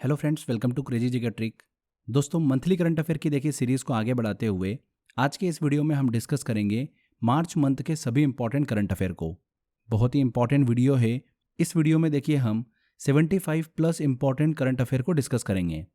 Hello friends, welcome to crazy जिगर trick. दोस्तों, monthly current affair की देखिए सीरीज को आगे बढ़ाते हुए आज के इस वीडियो में हम डिस्कस करेंगे मार्च मंथ के सभी इंपॉर्टेंट करंट अफेयर को। बहुत ही इंपॉर्टेंट वीडियो है। इस वीडियो में देखिए हम 75 प्लस इंपॉर्टेंट करंट अफेयर को डिस्कस करेंगे।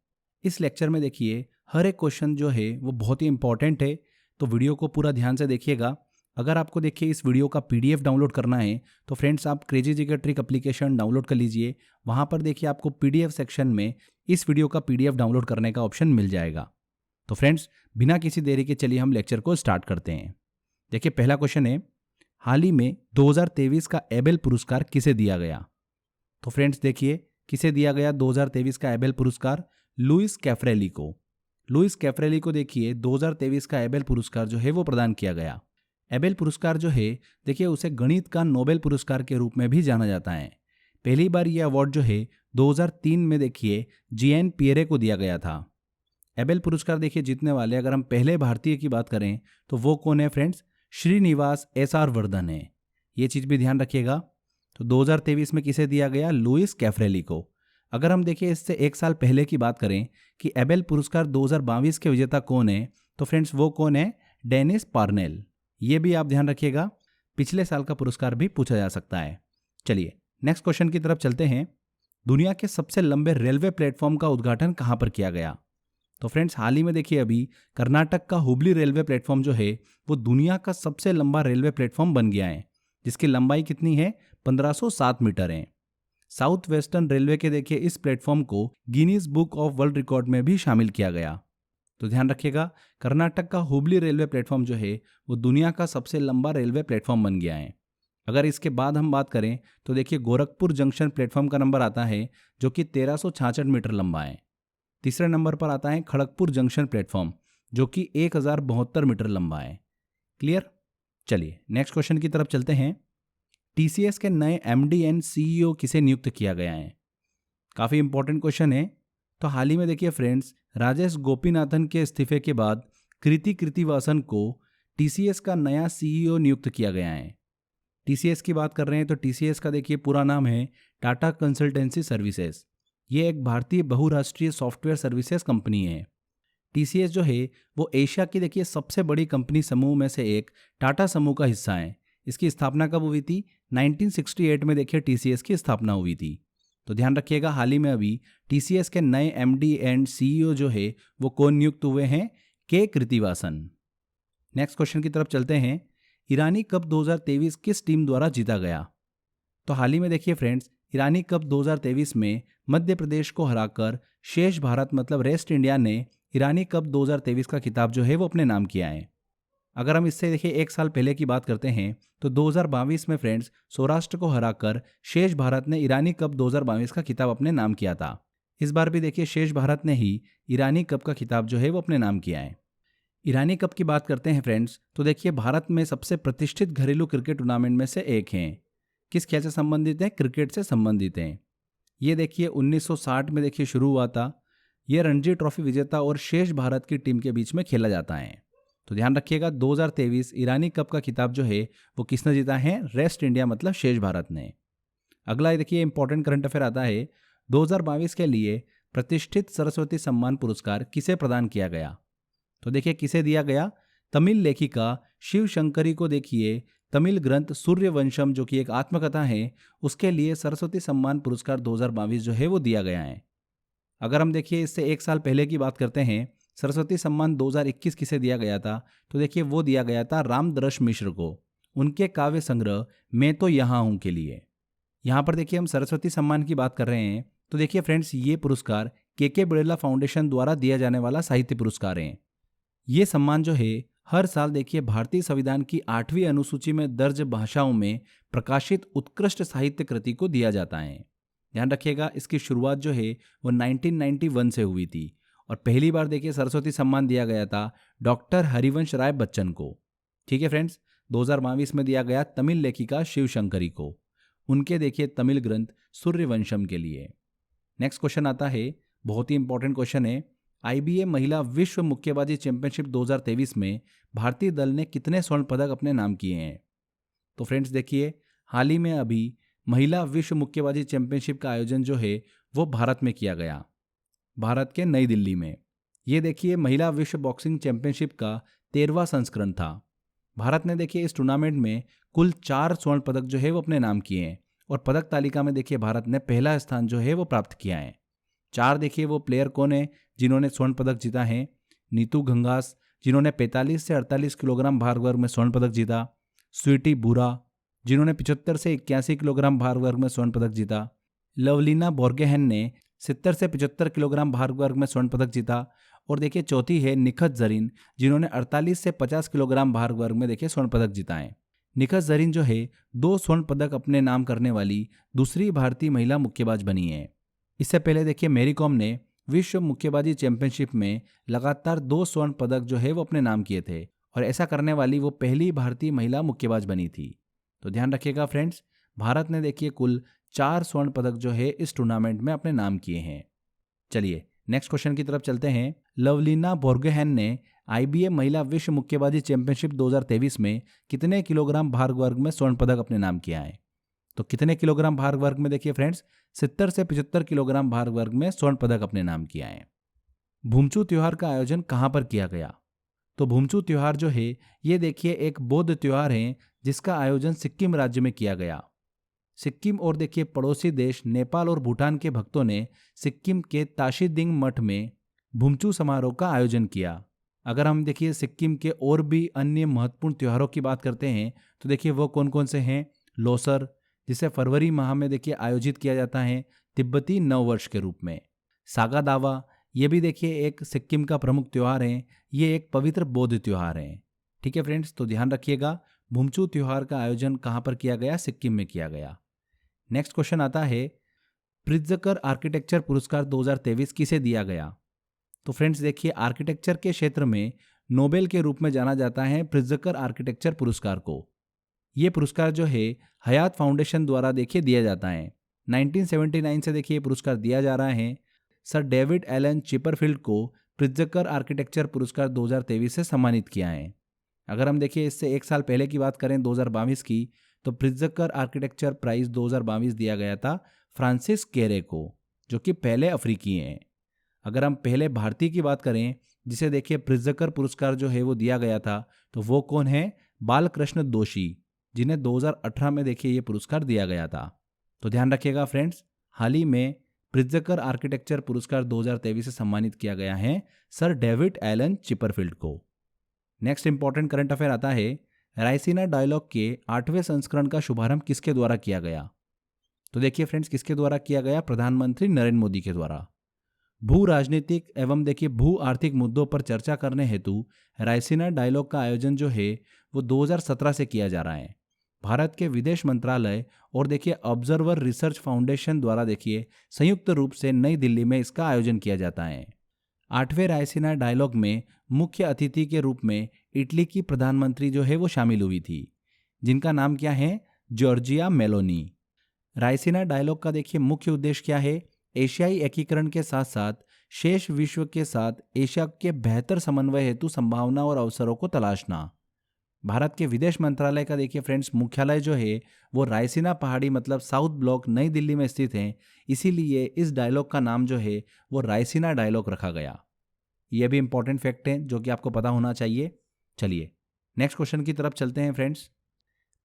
इस लेक्चर में देखिए हर एक क्वेश्चन जो है वो बहुत ही इंपॉर्टेंट है, तो वीडियो को पूरा ध्यान से देखिएगा। अगर आपको देखिए इस वीडियो का पीडीएफ डाउनलोड करना है तो फ्रेंड्स आप क्रेजी जिगर ट्रिक एप्लीकेशन डाउनलोड कर लीजिए। वहाँ पर देखिए आपको पीडीएफ सेक्शन में इस वीडियो का पीडीएफ डाउनलोड करने का ऑप्शन मिल जाएगा। तो फ्रेंड्स, बिना किसी देरी के चलिए हम लेक्चर को स्टार्ट करते हैं। देखिए पहला क्वेश्चन है, हाल ही में 2023 का एबेल पुरस्कार किसे दिया गया? तो फ्रेंड्स देखिए किसे दिया गया 2023 का एबेल पुरस्कार? लुइस कैफ्रेली को। लुइस कैफ्रेली को देखिए 2023 का एबेल पुरस्कार जो है वो प्रदान किया गया। एबेल पुरस्कार जो है देखिए उसे गणित का नोबेल पुरस्कार के रूप में भी जाना जाता है। पहली बार यह अवार्ड जो है 2003 में देखिए जीएन पियरे को दिया गया था। एबेल पुरस्कार देखिए जीतने वाले अगर हम पहले भारतीय की बात करें तो वो कौन है फ्रेंड्स? श्रीनिवास एसआर वर्धन है। ये चीज़ भी ध्यान रखिएगा। तो 2023 में किसे दिया गया? लुइस कैफ्रेली को। अगर हम देखिए इससे एक साल पहले की बात करें कि एबेल पुरस्कार 2022 के विजेता कौन है, तो फ्रेंड्स वो कौन है? Dennis Parnell. ये भी आप ध्यान रखिएगा, पिछले साल का पुरस्कार भी पूछा जा सकता है। चलिए नेक्स्ट क्वेश्चन की तरफ चलते हैं। दुनिया के सबसे लंबे रेलवे प्लेटफॉर्म का उद्घाटन कहाँ पर किया गया? तो फ्रेंड्स हाल ही में देखिए अभी कर्नाटक का हुबली रेलवे प्लेटफॉर्म जो है वो दुनिया का सबसे लंबा रेलवे प्लेटफॉर्म बन गया है, जिसकी लंबाई कितनी है? 1507 मीटर है। साउथ वेस्टर्न रेलवे के देखिए इस प्लेटफॉर्म को Guinness book of world record में भी शामिल किया गया। तो ध्यान रखिएगा, कर्नाटक का हुबली रेलवे प्लेटफॉर्म जो है वो दुनिया का सबसे लंबा रेलवे प्लेटफॉर्म बन गया है। अगर इसके बाद हम बात करें तो देखिए गोरखपुर जंक्शन प्लेटफॉर्म का नंबर आता है जो कि 1366 मीटर लंबा है। तीसरे नंबर पर आता है खड़गपुर जंक्शन प्लेटफॉर्म जो कि 1072 मीटर लंबा है। क्लियर? चलिए नेक्स्ट क्वेश्चन की तरफ चलते हैं। टीसीएस के नए एमडी एंड सीईओ किसे नियुक्त किया गया है? काफ़ी इंपॉर्टेंट क्वेश्चन है। तो हाल ही में देखिए फ्रेंड्स राजेश गोपीनाथन के इस्तीफे के बाद कृति कृतिवासन को टीसीएस का नया सीईओ नियुक्त किया गया है। टीसीएस की बात कर रहे हैं तो टीसीएस का देखिए पूरा नाम है टाटा कंसल्टेंसी सर्विसेज। ये एक भारतीय बहुराष्ट्रीय सॉफ्टवेयर सर्विसेज कंपनी है। टीसीएस जो है वो एशिया की देखिए सबसे बड़ी कंपनी समूह में से एक टाटा समूह का हिस्सा है। इसकी स्थापना कब हुई थी? 1968 में देखिए टीसीएस की स्थापना हुई थी। तो ध्यान रखिएगा, हाल ही में अभी टीसीएस के नए एमडी एंड सीईओ जो है वो कौन नियुक्त हुए हैं? के कृतिवासन। नेक्स्ट क्वेश्चन की तरफ चलते हैं। ईरानी कप 2023 किस टीम द्वारा जीता गया? तो हाल ही में देखिए फ्रेंड्स ईरानी कप 2023 में मध्य प्रदेश को हराकर शेष भारत मतलब रेस्ट इंडिया ने ईरानी कप 2023 का खिताब जो है वो अपने नाम किया है। अगर हम इससे देखिए एक साल पहले की बात करते हैं तो 2022 में फ्रेंड्स सौराष्ट्र को हराकर शेष भारत ने ईरानी कप 2022 का खिताब अपने नाम किया था। इस बार भी देखिए शेष भारत ने ही ईरानी कप का खिताब जो है वो अपने नाम किया है। ईरानी कप की बात करते हैं फ्रेंड्स तो देखिए भारत में सबसे प्रतिष्ठित घरेलू क्रिकेट टूर्नामेंट में से एक हैं। किस खेल से संबंधित है? क्रिकेट से संबंधित हैं। ये देखिए 1960 में देखिए शुरू हुआ था। ये रणजी ट्रॉफी विजेता और शेष भारत की टीम के बीच में खेला जाता है। तो ध्यान रखिएगा 2023 ईरानी कप का खिताब जो है वो किसने जीता है? रेस्ट इंडिया मतलब शेष भारत ने। अगला देखिए इंपॉर्टेंट करंट अफेयर आता है। 2022 के लिए प्रतिष्ठित सरस्वती सम्मान पुरस्कार किसे प्रदान किया गया? तो देखिए किसे दिया गया? तमिल लेखिका शिव शंकरी को देखिए तमिल ग्रंथ सूर्यवंशम जो कि एक आत्मकथा है उसके लिए सरस्वती सम्मान पुरस्कार 2022 जो है वो दिया गया है। अगर हम देखिए इससे एक साल पहले की बात करते हैं, सरस्वती सम्मान 2021 किसे दिया गया था? तो देखिए वो दिया गया था रामदर्श मिश्र को, उनके काव्य संग्रह मैं तो यहाँ हूँ के लिए। यहाँ पर देखिए हम सरस्वती सम्मान की बात कर रहे हैं तो देखिए फ्रेंड्स ये पुरस्कार के बिड़ला फाउंडेशन द्वारा दिया जाने वाला साहित्य पुरस्कार है। ये सम्मान जो है हर साल देखिए भारतीय संविधान की 8वीं अनुसूची में दर्ज भाषाओं में प्रकाशित उत्कृष्ट साहित्य कृति को दिया जाता है। ध्यान रखिएगा इसकी शुरुआत जो है वो 1991 से हुई थी और पहली बार देखिए सरस्वती सम्मान दिया गया था डॉक्टर हरिवंश राय बच्चन को। ठीक है फ्रेंड्स, 2022 में दिया गया तमिल लेखिका शिव शंकरी को, उनके देखिए तमिल ग्रंथ सूर्यवंशम के लिए। नेक्स्ट क्वेश्चन आता है, बहुत ही इंपॉर्टेंट क्वेश्चन है। आईबीए महिला विश्व मुक्केबाजी चैंपियनशिप 2023 में भारतीय दल ने कितने स्वर्ण पदक अपने नाम किए हैं? तो फ्रेंड्स देखिए हाल ही में अभी महिला विश्व मुक्केबाजी चैंपियनशिप का आयोजन जो है वो भारत में किया गया। भारत के नई दिल्ली में। ये देखिए महिला विश्व बॉक्सिंग चैंपियनशिप का 13वां संस्करण था। भारत ने देखिए इस टूर्नामेंट में कुल 4 स्वर्ण पदक जो है वो अपने नाम किए हैं और पदक तालिका में देखिए भारत ने पहला स्थान जो है वो प्राप्त किया है। 4 देखिए वो प्लेयर कौन है जिन्होंने स्वर्ण पदक जीता है। नीतू घंगास जिन्होंने 45 से 48 किलोग्राम भार वर्ग में स्वर्ण पदक जीता। स्वीटी बुरा जिन्होंने 75 से 81 किलोग्राम भार वर्ग में स्वर्ण पदक जीता। लवलीना बोर्गेहन ने 70 से 75 किलोग्राम भार वर्ग में स्वर्ण पदक जीता। और देखिए चौथी है निखत जरीन जिन्होंने 48 से 50 किलोग्राम भार वर्ग में देखिए स्वर्ण पदक जीता है। निखत जरीन जो है 2 स्वर्ण पदक अपने नाम करने वाली दूसरी भारतीय महिला मुक्केबाज बनी है। इससे पहले देखिए मैरी कॉम ने विश्व मुक्केबाजी चैंपियनशिप में लगातार 2 स्वर्ण पदक जो है वो अपने नाम किए थे और ऐसा करने वाली वो पहली भारतीय महिला मुक्केबाज बनी थी। तो ध्यान रखिएगा फ्रेंड्स, भारत ने देखिए कुल 4 स्वर्ण पदक जो है इस टूर्नामेंट में अपने नाम किए हैं। चलिए नेक्स्ट क्वेश्चन की तरफ चलते हैं। लवलीना बोर्गेहन ने आईबीए महिला विश्व मुक्केबाजी चैंपियनशिप 2023 में कितने किलोग्राम भार वर्ग में स्वर्ण पदक अपने नाम किया है? तो कितने किलोग्राम भार वर्ग में देखिए फ्रेंड्स 70 से 75 किलोग्राम भार वर्ग में स्वर्ण पदक अपने नाम किया है। भूमचू त्योहार का आयोजन कहां पर किया गया? तो भूमचू त्योहार जो है ये देखिए एक बौद्ध त्योहार है जिसका आयोजन सिक्किम राज्य में किया गया। सिक्किम और देखिए पड़ोसी देश नेपाल और भूटान के भक्तों ने सिक्किम के ताशीदिंग मठ में भूमचू समारोह का आयोजन किया। अगर हम देखिए सिक्किम के और भी अन्य महत्वपूर्ण त्योहारों की बात करते हैं तो देखिए वो कौन कौन से हैं। लोसर जिसे फरवरी माह में देखिए आयोजित किया जाता है तिब्बती नववर्ष के रूप में। सागा दावा ये भी देखिए एक सिक्किम का प्रमुख त्यौहार है। ये एक पवित्र बौद्ध त्यौहार है। ठीक है फ्रेंड्स, तो ध्यान रखिएगा भूमचू त्योहार का आयोजन कहाँ पर किया गया? सिक्किम में किया गया। नेक्स्ट क्वेश्चन आता है प्रित्जकर आर्किटेक्चर पुरस्कार 2023 किसे दिया गया? तो फ्रेंड्स देखिए आर्किटेक्चर के क्षेत्र में नोबेल के रूप में जाना जाता है प्रित्जकर आर्किटेक्चर पुरस्कार को। ये पुरस्कार जो है हयात फाउंडेशन द्वारा देखिए दिया जाता है। 1979 से देखिए ये पुरस्कार दिया जा रहा है। सर डेविड एलन चिपरफील्ड को प्रित्जकर आर्किटेक्चर पुरस्कार 2023 से सम्मानित किया है। अगर हम देखिए इससे एक साल पहले की बात करें 2022 की, तो प्रित्जकर आर्किटेक्चर प्राइज 2022 दिया गया था फ्रांसिस केरे को, जो कि पहले अफ्रीकी हैं। अगर हम पहले भारतीय की बात करें जिसे देखिए प्रित्जकर पुरस्कार जो है वो दिया गया था, तो वो कौन है? बालकृष्ण दोषी, जिन्हें 2018 में देखिए ये पुरस्कार दिया गया था। तो ध्यान रखिएगा फ्रेंड्स, हाल ही में प्रित्जकर आर्किटेक्चर पुरस्कार 2023 से सम्मानित किया गया है सर डेविड एलन चिपरफील्ड को। नेक्स्ट इंपॉर्टेंट करंट अफेयर आता है रायसीना डायलॉग के 8वें संस्करण का शुभारंभ किसके द्वारा किया गया? तो देखिए फ्रेंड्स किसके द्वारा किया गया? प्रधानमंत्री नरेंद्र मोदी के द्वारा। भू राजनीतिक एवं देखिए भू आर्थिक मुद्दों पर चर्चा करने हेतु रायसीना डायलॉग का आयोजन जो है वो 2017 से किया जा रहा है। भारत के विदेश मंत्रालय और देखिए ऑब्जर्वर रिसर्च फाउंडेशन द्वारा देखिए संयुक्त रूप से नई दिल्ली में इसका आयोजन किया जाता है। 8वें रायसीना डायलॉग में मुख्य अतिथि के रूप में इटली की प्रधानमंत्री जो है वो शामिल हुई थी, जिनका नाम क्या है? Giorgia Meloni. रायसीना डायलॉग का देखिए मुख्य उद्देश्य क्या है? एशियाई एकीकरण के साथ साथ शेष विश्व के साथ एशिया के बेहतर समन्वय हेतु संभावना और अवसरों को तलाशना। भारत के विदेश मंत्रालय का देखिए फ्रेंड्स मुख्यालय जो है वो रायसीना पहाड़ी मतलब साउथ ब्लॉक नई दिल्ली में स्थित है, इसीलिए इस डायलॉग का नाम जो है वो रायसीना डायलॉग रखा गया। यह भी इंपॉर्टेंट फैक्ट है जो कि आपको पता होना चाहिए। चलिए नेक्स्ट क्वेश्चन की तरफ चलते हैं फ्रेंड्स।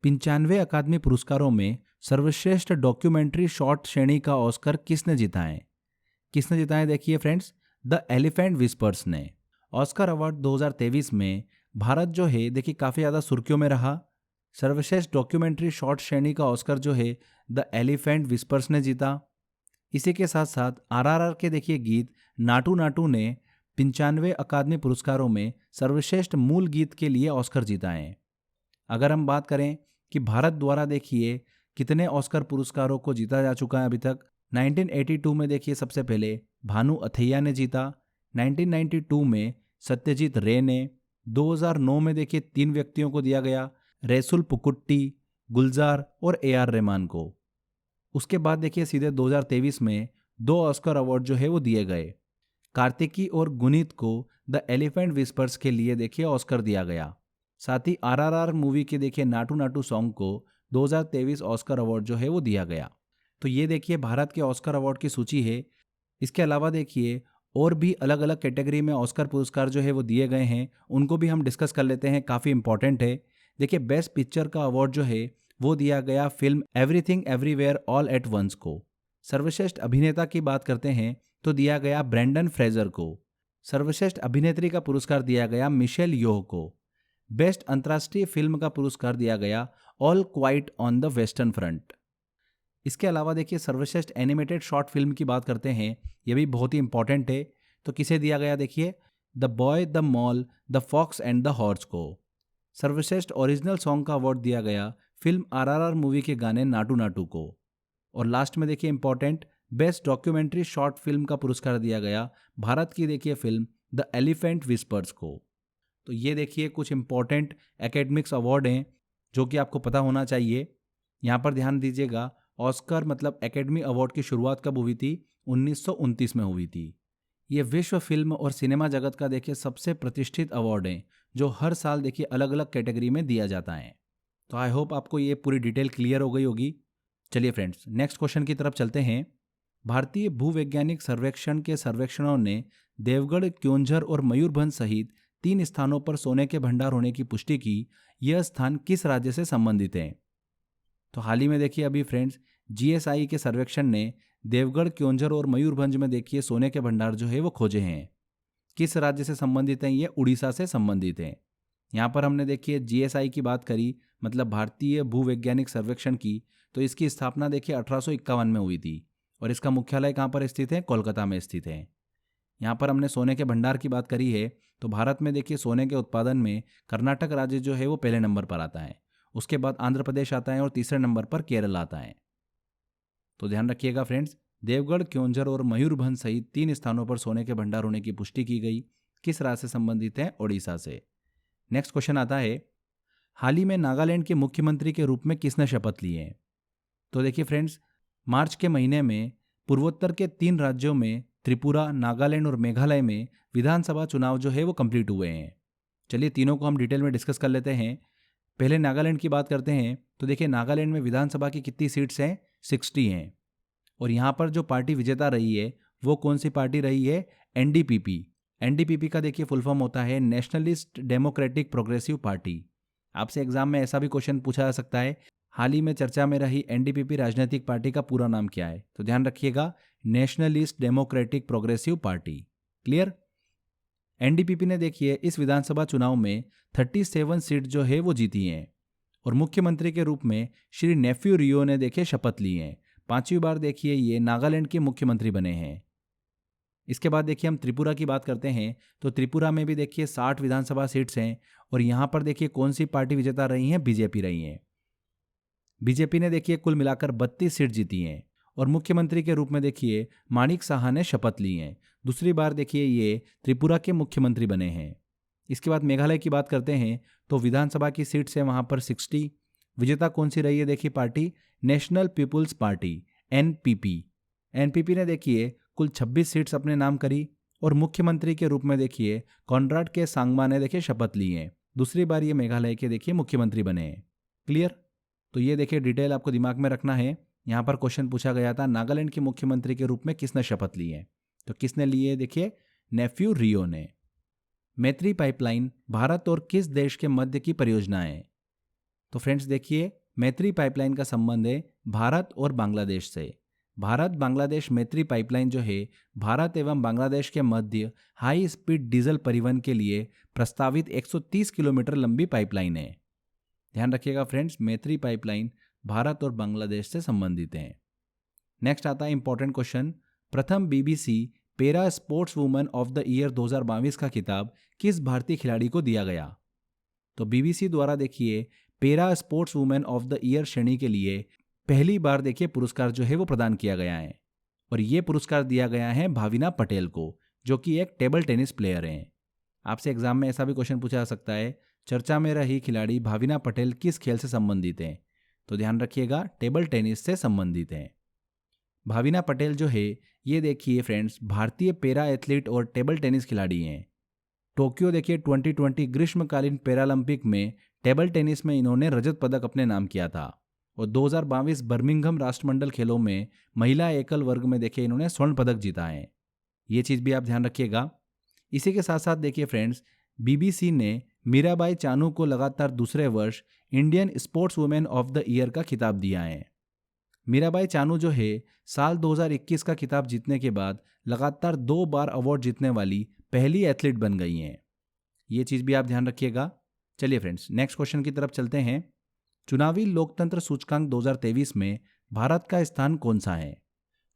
95 अकादमी पुरस्कारों में सर्वश्रेष्ठ डॉक्यूमेंट्री शॉर्ट श्रेणी का ऑस्कर किसने जीता है? किसने जीता है? देखिए फ्रेंड्स द एलिफेंट विस्पर्स ने। ऑस्कर अवार्ड 2023 में भारत जो है देखिए काफ़ी ज़्यादा सुर्खियों में रहा। सर्वश्रेष्ठ डॉक्यूमेंट्री शॉर्ट श्रेणी का ऑस्कर जो है द एलिफेंट विस्पर्स ने जीता। इसी के साथ साथ आरआरआर के देखिए गीत नाटू नाटू ने 95 अकादमी पुरस्कारों में सर्वश्रेष्ठ मूल गीत के लिए ऑस्कर जीता है। अगर हम बात करें कि भारत द्वारा देखिए कितने ऑस्कर पुरस्कारों को जीता जा चुका है अभी तक, 1982 में देखिए सबसे पहले भानु अथैया ने जीता, 1992 में सत्यजीत रे ने, 2009 में देखिए 3 व्यक्तियों को दिया गया, रैसुल पुकुट्टी, गुलजार और AR रहमान को। उसके बाद देखिए सीधे 2023 में 2 ऑस्कर अवार्ड जो है वो दिए गए। कार्तिकी और गुनीत को द एलिफेंट विस्पर्स के लिए देखिए ऑस्कर दिया गया। साथ ही RRR मूवी के देखिए नाटू नाटू सॉन्ग को 2023 ऑस्कर अवार्ड जो है वो दिया गया। तो ये देखिए भारत के ऑस्कर अवार्ड की सूची है। इसके अलावा देखिए और भी अलग अलग कैटेगरी में ऑस्कर पुरस्कार जो है वो दिए गए हैं, उनको भी हम डिस्कस कर लेते हैं, काफ़ी इंपॉर्टेंट है। देखिए, बेस्ट पिक्चर का अवार्ड जो है वो दिया गया film everything everywhere all at once को। सर्वश्रेष्ठ अभिनेता की बात करते हैं तो दिया गया ब्रेंडन फ्रेजर को। सर्वश्रेष्ठ अभिनेत्री का पुरस्कार दिया गया मिशेल योह को। बेस्ट अंतर्राष्ट्रीय फिल्म का पुरस्कार दिया गया all quite on the western front. इसके अलावा देखिए, सर्वश्रेष्ठ एनिमेटेड शॉर्ट फिल्म की बात करते हैं, ये भी बहुत ही इंपॉर्टेंट है। तो किसे दिया गया, देखिए, the boy the mole the fox and the horse को। सर्वश्रेष्ठ ओरिजिनल सॉन्ग का अवार्ड दिया गया फिल्म आरआरआर मूवी के गाने नाटू नाटू को। और लास्ट में देखिए important, best documentary short film का पुरस्कार दिया गया भारत की देखिए फिल्म द एलिफेंट विस्पर्स को। तो ये देखिए कुछ इंपॉर्टेंट एकेडमिक्स अवार्ड हैं जो कि आपको पता होना चाहिए। यहाँ पर ध्यान दीजिएगा, ऑस्कर मतलब एकेडमी अवार्ड की शुरुआत कब हुई थी? 1929 में हुई थी। ये विश्व फिल्म और सिनेमा जगत का देखिए सबसे प्रतिष्ठित अवार्ड है जो हर साल देखिए अलग अलग कैटेगरी में दिया जाता है। तो आई होप आपको ये पूरी डिटेल क्लियर हो गई होगी। चलिए फ्रेंड्स, नेक्स्ट क्वेश्चन की तरफ चलते हैं। भारतीय भूवैज्ञानिक सर्वेक्षण के सर्वेक्षणों ने देवगढ़, क्योंझर और मयूरभंज सहित 3 स्थानों पर सोने के भंडार होने की पुष्टि की। यह स्थान किस राज्य से संबंधित है? तो हाल ही में देखिए अभी फ्रेंड्स, जीएसआई के सर्वेक्षण ने देवगढ़, क्योंझर और मयूरभंज में देखिए सोने के भंडार जो है वो खोजे हैं। किस राज्य से संबंधित हैं? ये उड़ीसा से संबंधित हैं। यहाँ पर हमने देखिए जीएसआई की बात करी, मतलब भारतीय भूवैज्ञानिक सर्वेक्षण की, तो इसकी स्थापना देखिए 1851 में हुई थी और इसका मुख्यालय कहाँ पर स्थित है? कोलकाता में स्थित है। यहाँ पर हमने सोने के भंडार की बात करी है, तो भारत में देखिए सोने के उत्पादन में कर्नाटक राज्य जो है वो पहले नंबर पर आता है, उसके बाद आंध्र प्रदेश आता है और तीसरे नंबर पर केरल आता है। तो ध्यान रखिएगा फ्रेंड्स, देवगढ़, क्योंझर और मयूरभंज सहित 3 स्थानों पर सोने के भंडार होने की पुष्टि की गई। किस राज्य से संबंधित है? ओडिशा से। नेक्स्ट क्वेश्चन आता है, हाल ही में नागालैंड के मुख्यमंत्री के रूप में किसने शपथ ली है? तो देखिए फ्रेंड्स, मार्च के महीने में पूर्वोत्तर के 3 राज्यों में त्रिपुरा, नागालैंड और मेघालय में विधानसभा चुनाव जो है वो कंप्लीट हुए हैं। चलिए तीनों को हम डिटेल में डिस्कस कर लेते हैं। पहले नागालैंड की बात करते हैं, तो देखिए नागालैंड में विधानसभा की कितनी सीट्स हैं? 60 हैं। और यहाँ पर जो पार्टी विजेता रही है वो कौन सी पार्टी रही है? एनडीपीपी। एनडीपीपी का देखिए फुल फॉर्म होता है नेशनलिस्ट डेमोक्रेटिक प्रोग्रेसिव पार्टी। आपसे एग्जाम में ऐसा भी क्वेश्चन पूछा जा सकता है, हाल ही में चर्चा में रही एनडीपीपी राजनीतिक पार्टी का पूरा नाम क्या है? तो ध्यान रखिएगा, nationalist democratic progressive party. Clear? NDPP ने देखिए इस विधानसभा चुनाव में 37 सीट जो है वो जीती हैं और मुख्यमंत्री के रूप में श्री नेफ्यू रियो ने देखिए शपथ ली है। 5वीं बार देखिए ये नागालैंड के मुख्यमंत्री बने हैं। इसके बाद देखिए हम त्रिपुरा की बात करते हैं, तो त्रिपुरा में भी देखिए 60 विधानसभा सीट्स हैं और यहाँ पर देखिए कौन सी पार्टी विजेता रही है? बीजेपी रही है। बीजेपी ने देखिए कुल मिलाकर 32 सीट जीती हैं और मुख्यमंत्री के रूप में देखिए माणिक साहा ने शपथ ली है। दूसरी बार देखिए ये त्रिपुरा के मुख्यमंत्री बने हैं। इसके बाद मेघालय की बात करते हैं, तो विधानसभा की सीट्स है वहाँ पर 60। विजेता कौन सी रही है? देखिए party national people's party, NPP. NPP ने देखिए कुल 26 सीट्स अपने नाम करी और मुख्यमंत्री के रूप में देखिए कॉनराड के सांगमा ने देखिए शपथ ली है। दूसरी बार ये मेघालय के देखिए मुख्यमंत्री बने हैं। क्लियर? तो ये देखिए डिटेल आपको दिमाग में रखना है। यहाँ पर क्वेश्चन पूछा गया था नागालैंड के मुख्यमंत्री के रूप में किसने शपथ ली है? तो किसने ली है? देखिए नेफ्यू रियो ने। मैत्री पाइपलाइन भारत और किस देश के मध्य की परियोजना है? तो फ्रेंड्स देखिए, मैत्री पाइपलाइन का संबंध है भारत और बांग्लादेश से। भारत बांग्लादेश मैत्री पाइपलाइन जो है भारत एवं बांग्लादेश के मध्य हाई स्पीड डीजल परिवहन के लिए प्रस्तावित 130 किलोमीटर लंबी पाइपलाइन है। ध्यान रखिएगा फ्रेंड्स, मैत्री पाइपलाइन भारत और बांग्लादेश से संबंधित है। नेक्स्ट आता है इंपॉर्टेंट क्वेश्चन, प्रथम BBC para sports woman of the year 2022 का खिताब किस भारतीय खिलाड़ी को दिया गया? तो बीबीसी द्वारा देखिए para sports women of the year श्रेणी के लिए पहली बार देखिए पुरस्कार जो है वो प्रदान किया गया है और ये पुरस्कार दिया गया है भाविना पटेल को, जो कि एक टेबल टेनिस प्लेयर हैं। आपसे एग्जाम में ऐसा भी क्वेश्चन पूछा जा सकता है, चर्चा में रही खिलाड़ी भाविना पटेल किस खेल से संबंधित हैं? तो ध्यान रखिएगा, टेबल टेनिस से संबंधित हैं। भाविना पटेल जो है ये देखिए फ्रेंड्स भारतीय पैरा एथलीट और टेबल टेनिस खिलाड़ी हैं। टोक्यो देखिए 2020 ग्रीष्मकालीन पैरालंपिक में टेबल टेनिस में इन्होंने रजत पदक अपने नाम किया था और 2022 बर्मिंघम राष्ट्रमंडल खेलों में महिला एकल वर्ग में देखिए इन्होंने स्वर्ण पदक जीता है। ये चीज़ भी आप ध्यान रखिएगा। इसी के साथ साथ देखिए फ्रेंड्स, बीबीसी ने मीराबाई चानू को लगातार दूसरे वर्ष Indian sports women of the year का खिताब दिया है। मीराबाई चानू जो है साल 2021 का खिताब जीतने के बाद लगातार 2 बार अवार्ड जीतने वाली पहली एथलीट बन गई हैं। ये चीज़ भी आप ध्यान रखिएगा। चलिए फ्रेंड्स, नेक्स्ट क्वेश्चन की तरफ चलते हैं। चुनावी लोकतंत्र सूचकांक 2023 में भारत का स्थान कौन सा है?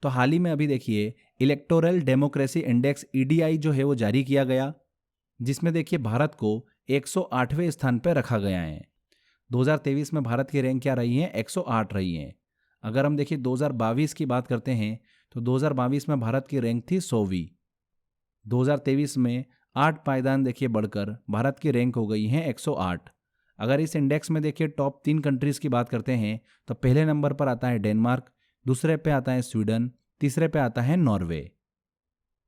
तो हाल ही में अभी देखिए इलेक्टोरल डेमोक्रेसी इंडेक्स EDI जो है वो जारी किया गया, जिसमें देखिए भारत को 108वें स्थान पर रखा गया है। 2023 में भारत की रैंक क्या रही है? 108 रही है। अगर हम देखिए 2022 की बात करते हैं तो 2022 में भारत की रैंक थी 100वीं। 2023 में 8 पायदान देखिए बढ़कर भारत की रैंक हो गई है 108। अगर इस इंडेक्स में देखिए टॉप 3 कंट्रीज़ की बात करते हैं तो पहले नंबर पर आता है डेनमार्क, दूसरे पे आता है स्वीडन, तीसरे पे आता है नॉर्वे।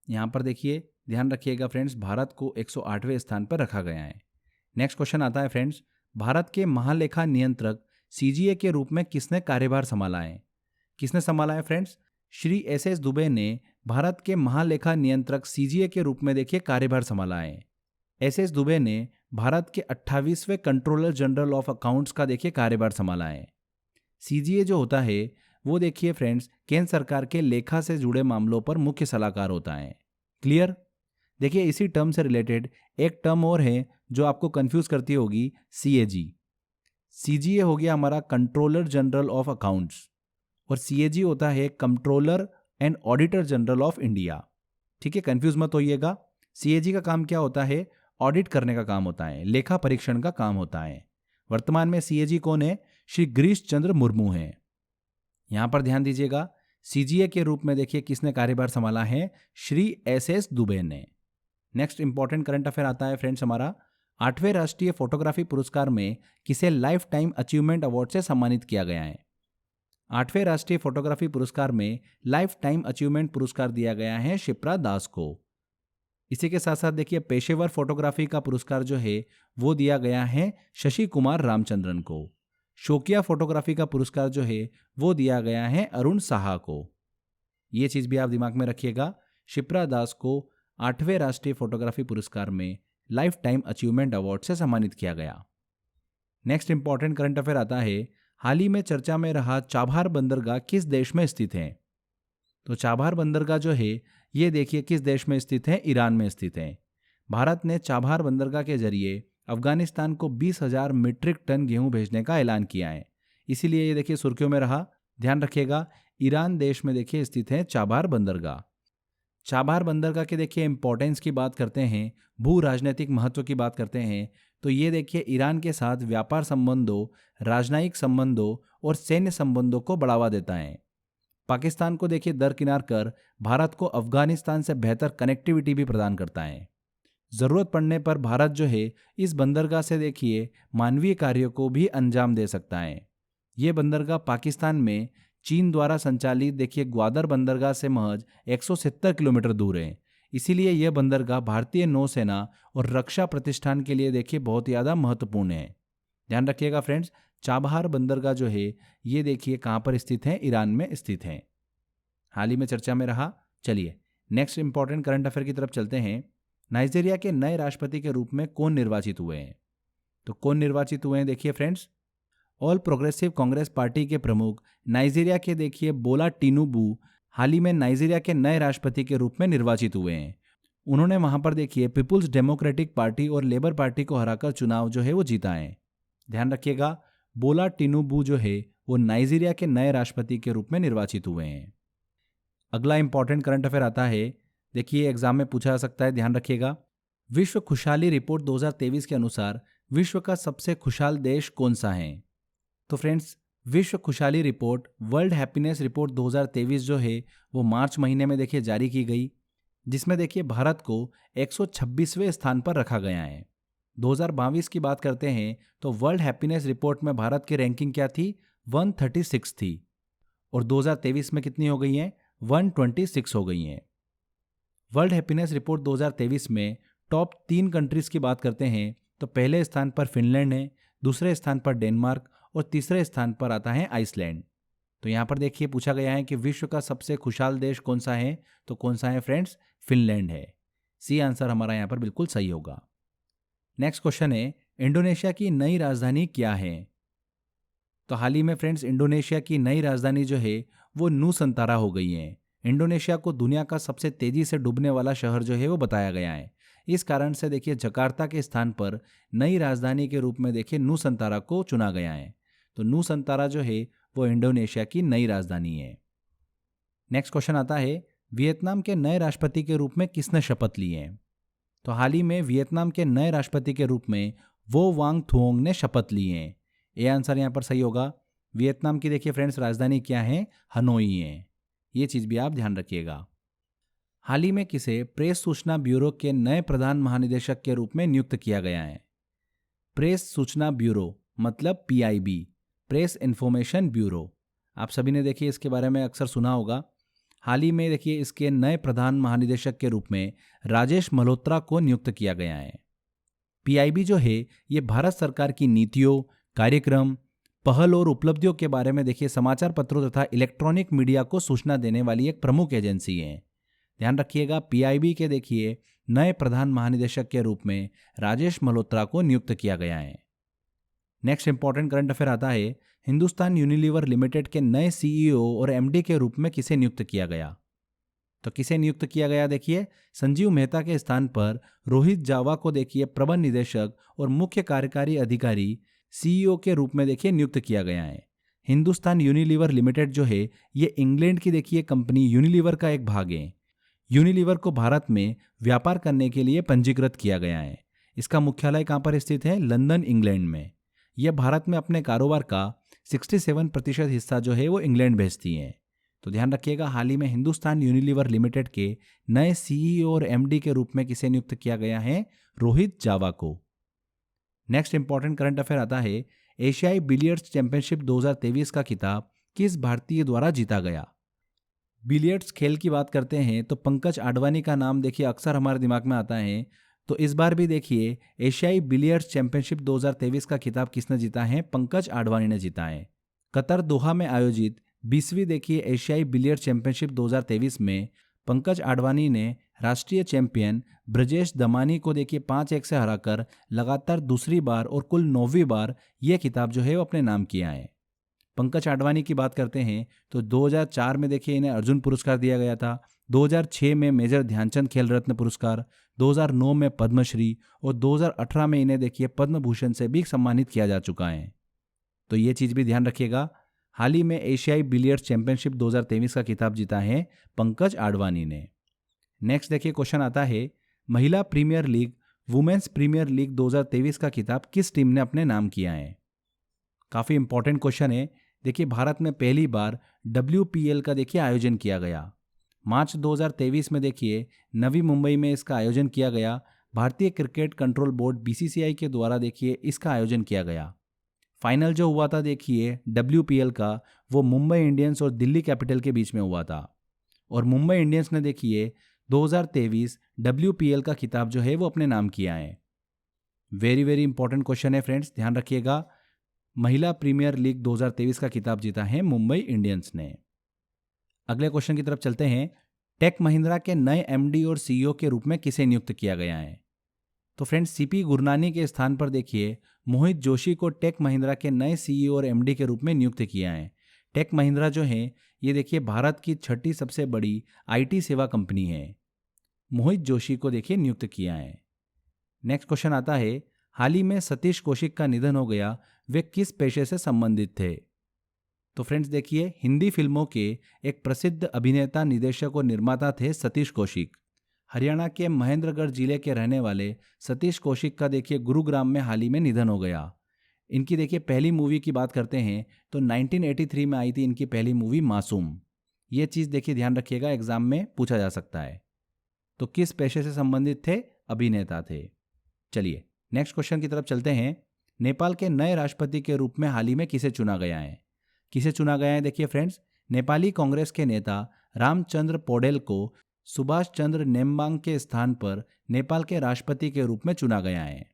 यहाँ पर देखिए ध्यान रखिएगा फ्रेंड्स, भारत को 108वें स्थान पर रखा गया है। नेक्स्ट क्वेश्चन आता है फ्रेंड्स, भारत के महालेखा नियंत्रक CGA के रूप में किसने कार्यभार संभाला है? किसने संभाला है फ्रेंड्स? श्री SS दुबे ने भारत के महालेखा नियंत्रक CGA के रूप में देखिए कार्यभार संभाला है। SS दुबे ने भारत के 28वें कंट्रोलर जनरल ऑफ अकाउंट्स का देखिए कार्यभार संभाला है। CGA जो होता है वो देखिए फ्रेंड्स केंद्र सरकार के लेखा से जुड़े मामलों पर मुख्य सलाहकार होता है। क्लियर? देखिए इसी टर्म से रिलेटेड एक टर्म और है जो आपको कंफ्यूज करती होगी, CAG। CGA हो गया हमारा कंट्रोलर जनरल ऑफ अकाउंट्स और CAG होता है controller and auditor general of India. ठीक है, कंफ्यूज मत होइएगा। CAG का काम क्या होता है? ऑडिट करने का काम होता है, लेखा परीक्षण का काम होता है। वर्तमान में CAG कौन है? श्री गिरीश चंद्र मुर्मू हैं। यहां पर ध्यान दीजिएगा, CGA के रूप में देखिए किसने कार्यभार संभाला है? श्री SS दुबे ने। नेक्स्ट इंपॉर्टेंट करंट अफेयर आता है फ्रेंड्स हमारा, 8वें राष्ट्रीय फोटोग्राफी पुरस्कार में किसे लाइफ टाइम अचीवमेंट अवार्ड से सम्मानित किया गया है? 8वें राष्ट्रीय फोटोग्राफी पुरस्कार में लाइफ टाइम अचीवमेंट पुरस्कार दिया गया है शिप्रा दास को। इसी के साथ साथ देखिए पेशेवर फोटोग्राफी का पुरस्कार जो है वो दिया गया है शशि कुमार रामचंद्रन को। शौकिया फोटोग्राफी का पुरस्कार जो है वो दिया गया है अरुण साहा को। ये चीज़ भी आप दिमाग में रखिएगा, शिप्रा दास को 8वें राष्ट्रीय फोटोग्राफी पुरस्कार में लाइफ टाइम अचीवमेंट अवार्ड से सम्मानित किया गया। नेक्स्ट इंपॉर्टेंट करंट अफेयर आता है, हाल ही में चर्चा में रहा चाबहार बंदरगाह किस देश में स्थित है? तो चाबहार बंदरगाह जो है ये देखिए किस देश में स्थित है? ईरान में स्थित है। भारत ने चाबहार बंदरगाह के जरिए अफगानिस्तान को 20,000 मीट्रिक टन गेहूं भेजने का ऐलान किया है, इसीलिए ये देखिए सुर्खियों में रहा। ध्यान रखिएगा, ईरान देश में देखिए स्थित है चाबहार बंदरगाह। चाबहार बंदरगाह के देखिए इंपॉर्टेंस की बात करते हैं, भू राजनीतिक महत्व की बात करते हैं, तो ये देखिए ईरान के साथ व्यापार संबंधों, राजनयिक संबंधों और सैन्य संबंधों को बढ़ावा देता है। पाकिस्तान को देखिए दरकिनार कर भारत को अफगानिस्तान से बेहतर कनेक्टिविटी भी प्रदान करता है। ज़रूरत पड़ने पर भारत जो है इस बंदरगाह से देखिए मानवीय कार्यों को भी अंजाम दे सकता है। ये बंदरगाह पाकिस्तान में चीन द्वारा संचालित देखिए ग्वादर बंदरगाह से महज 170 किलोमीटर दूर है, इसीलिए यह बंदरगाह भारतीय नौसेना और रक्षा प्रतिष्ठान के लिए देखिए बहुत ज़्यादा महत्वपूर्ण है। ध्यान रखिएगा फ्रेंड्स, चाबहार बंदरगाह जो है ये देखिए कहाँ पर स्थित है? ईरान में स्थित है। हाल ही में चर्चा में रहा। चलिए नेक्स्ट इंपॉर्टेंट करंट अफेयर की तरफ चलते हैं। नाइजीरिया के नए राष्ट्रपति के रूप में कौन निर्वाचित हुए हैं? तो कौन निर्वाचित हुए हैं देखिए friends, all progressive Congress party के प्रमुख नाइजीरिया के देखिए बोला टिनुबू हाल ही में नाइजीरिया के नए राष्ट्रपति के रूप में निर्वाचित हुए हैं। उन्होंने वहां पर देखिए पीपुल्स डेमोक्रेटिक पार्टी और लेबर पार्टी को हराकर चुनाव जो है वो जीता है। ध्यान रखिएगा, बोला टिनुबू जो है वो नाइजीरिया के नए राष्ट्रपति के रूप में निर्वाचित हुए हैं। अगला इंपॉर्टेंट करंट अफेयर आता है, देखिए एग्जाम में पूछा जा सकता है, ध्यान रखिएगा। विश्व खुशहाली रिपोर्ट 2023 के अनुसार विश्व का सबसे खुशहाल देश कौन सा है? तो फ्रेंड्स, विश्व खुशहाली रिपोर्ट वर्ल्ड हैप्पीनेस रिपोर्ट 2023 जो है वो मार्च महीने में देखिए जारी की गई, जिसमें देखिए भारत को 126वें स्थान पर रखा गया है। 2022 की बात करते हैं तो वर्ल्ड हैप्पीनेस रिपोर्ट में भारत की रैंकिंग क्या थी? 136 थी और 2023 में कितनी हो गई है? 126 हो गई हैं। वर्ल्ड हैप्पीनेस रिपोर्ट 2023 में टॉप 3 कंट्रीज़ की बात करते हैं तो पहले स्थान पर फिनलैंड है, दूसरे स्थान पर डेनमार्क और तीसरे स्थान पर आता है आइसलैंड। तो यहाँ पर देखिए पूछा गया है कि विश्व का सबसे खुशहाल देश कौन सा है, तो कौन सा है फ्रेंड्स? फिनलैंड है। सी आंसर हमारा यहाँ पर बिल्कुल सही होगा। नेक्स्ट क्वेश्चन है, इंडोनेशिया की नई राजधानी क्या है? तो हाल ही में फ्रेंड्स इंडोनेशिया की नई राजधानी जो है वो नूसंतारा हो गई है। इंडोनेशिया को दुनिया का सबसे तेजी से डूबने वाला शहर जो है वो बताया गया है। इस कारण से देखिए जकार्ता के स्थान पर नई राजधानी के रूप में देखिए नूसंतारा को चुना गया है। तो नूसंतारा जो है वो इंडोनेशिया की नई राजधानी है। नेक्स्ट क्वेश्चन आता है, वियतनाम के नए राष्ट्रपति के रूप में किसने शपथ ली है? तो हाल ही में वियतनाम के नए राष्ट्रपति के रूप में वो वांग थुओंग ने शपथ ली है। ये आंसर यहाँ पर सही होगा। वियतनाम की देखिए फ्रेंड्स राजधानी क्या है? हनोई है। ये चीज़ भी आप ध्यान रखिएगा। हाल ही में किसे प्रेस सूचना ब्यूरो के नए प्रधान महानिदेशक के रूप में नियुक्त किया गया है? प्रेस सूचना ब्यूरो मतलब पीआईबी, प्रेस इंफॉर्मेशन ब्यूरो। आप सभी ने देखिए इसके बारे में अक्सर सुना होगा। हाल ही में देखिए इसके नए प्रधान महानिदेशक के रूप में राजेश मल्होत्रा को नियुक्त किया गया है। पीआईबी जो है ये भारत सरकार की नीतियों, कार्यक्रम, पहल और उपलब्धियों के बारे में देखिए समाचार पत्रों तथा इलेक्ट्रॉनिक मीडिया को सूचना देने वाली एक प्रमुख एजेंसी है। ध्यान रखिएगा, पीआईबी के देखिए नए प्रधान महानिदेशक के रूप में राजेश मल्होत्रा को नियुक्त किया गया है। नेक्स्ट इंपॉर्टेंट करंट अफेयर आता है, हिंदुस्तान यूनिलीवर लिमिटेड के नए सीईओ और एमडी के रूप में किसे नियुक्त किया गया? तो किसे नियुक्त किया गया? देखिए संजीव मेहता के स्थान पर रोहित जावा को देखिए प्रबंध निदेशक और मुख्य कार्यकारी अधिकारी सीईओ के रूप में देखिए नियुक्त किया गया है। हिंदुस्तान यूनिलीवर लिमिटेड जो है ये इंग्लैंड की देखिए कंपनी यूनिलीवर का एक भाग है। यूनिलीवर को भारत में व्यापार करने के लिए पंजीकृत किया गया है। इसका मुख्यालय कहाँ पर स्थित है? लंदन, इंग्लैंड में। यह भारत में अपने कारोबार का 67% हिस्सा जो है वो इंग्लैंड भेजती है। तो ध्यान रखिएगा, हाल ही में हिंदुस्तान यूनिलीवर लिमिटेड के नए सीईओ और एमडी के रूप में किसे नियुक्त किया गया है? रोहित जावा को। नेक्स्ट इंपॉर्टेंट करंट अफेयर आता है, एशियाई बिलियर्ड्स चैंपियनशिप 2023 का खिताब किस भारतीय द्वारा जीता गया? बिलियर्ड्स खेल की बात करते हैं तो पंकज आडवाणी का नाम देखिए अक्सर हमारे दिमाग में आता है। तो इस बार भी देखिए एशियाई बिलियर्ड्स चैंपियनशिप 2023 का खिताब किसने जीता है? पंकज आडवाणी ने जीता है। कतर दोहा में आयोजित 20वीं देखिए एशियाई बिलियर्ड्स चैंपियनशिप 2023 में पंकज आडवाणी ने राष्ट्रीय चैंपियन ब्रजेश दमानी को देखिए 5-1 से हराकर लगातार दूसरी बार और कुल 9वीं बार यह खिताब जो है वो अपने नाम किया है। पंकज आडवाणी की बात करते हैं तो 2004 में देखिए इन्हें अर्जुन पुरस्कार दिया गया था, 2006 में मेजर ध्यानचंद खेल रत्न पुरस्कार, 2009 में पद्मश्री और 2018 में इन्हें देखिए पद्म भूषण से भी सम्मानित किया जा चुका है। तो ये चीज़ भी ध्यान रखिएगा, हाल ही में एशियाई बिलियर्ड्स चैंपियनशिप 2023 का खिताब जीता है पंकज आडवाणी ने। नेक्स्ट देखिए क्वेश्चन आता है, महिला premier league, women's premier league 2023 का खिताब किस टीम ने अपने नाम किया है? काफ़ी इंपॉर्टेंट क्वेश्चन है। देखिए भारत में पहली बार WPL का देखिए आयोजन किया गया। मार्च 2023 में देखिए नवी मुंबई में इसका आयोजन किया गया। भारतीय क्रिकेट कंट्रोल बोर्ड BCCI के द्वारा देखिए इसका आयोजन किया गया। फाइनल जो हुआ था देखिए WPL का वो मुंबई इंडियंस और दिल्ली कैपिटल के बीच में हुआ था और मुंबई इंडियंस ने देखिए 2023 WPL का खिताब जो है वो अपने नाम किया है। वेरी वेरी इंपॉर्टेंट क्वेश्चन है फ्रेंड्स, ध्यान रखिएगा। महिला प्रीमियर लीग 2023 का खिताब जीता है मुंबई इंडियंस ने। अगले क्वेश्चन की तरफ चलते हैं, टेक महिंद्रा के नए MD और CEO के रूप में किसे नियुक्त किया गया है? तो फ्रेंड्स CP गुरनानी के स्थान पर देखिए मोहित जोशी को टेक महिंद्रा के नए CEO और MD के रूप में नियुक्त किया है। टेक महिंद्रा जो है ये देखिए भारत की 6ठी सबसे बड़ी IT सेवा कंपनी है। मोहित जोशी को देखिए नियुक्त किया है। नेक्स्ट क्वेश्चन आता है, हाल ही में सतीश कौशिक का निधन हो गया, वे किस पेशे से संबंधित थे? तो फ्रेंड्स देखिए हिंदी फिल्मों के एक प्रसिद्ध अभिनेता, निर्देशक और निर्माता थे सतीश कौशिक। हरियाणा के महेंद्रगढ़ जिले के रहने वाले सतीश कौशिक का देखिए गुरुग्राम में हाल ही में निधन हो गया। इनकी देखिए पहली मूवी की बात करते हैं तो 1983 में आई थी इनकी पहली मूवी मासूम। ये चीज़ देखिए ध्यान रखिएगा, एग्जाम में पूछा जा सकता है। तो किस पेशे से संबंधित थे? अभिनेता थे। चलिए नेक्स्ट क्वेश्चन की तरफ चलते हैं, नेपाल के नए राष्ट्रपति के रूप में हाल ही में किसे चुना गया है? किसे चुना गया है? देखिए फ्रेंड्स, नेपाली कांग्रेस के नेता रामचंद्र पौडेल को सुभाष चंद्र नेम्बांग के स्थान पर नेपाल के राष्ट्रपति के रूप में चुना गया है।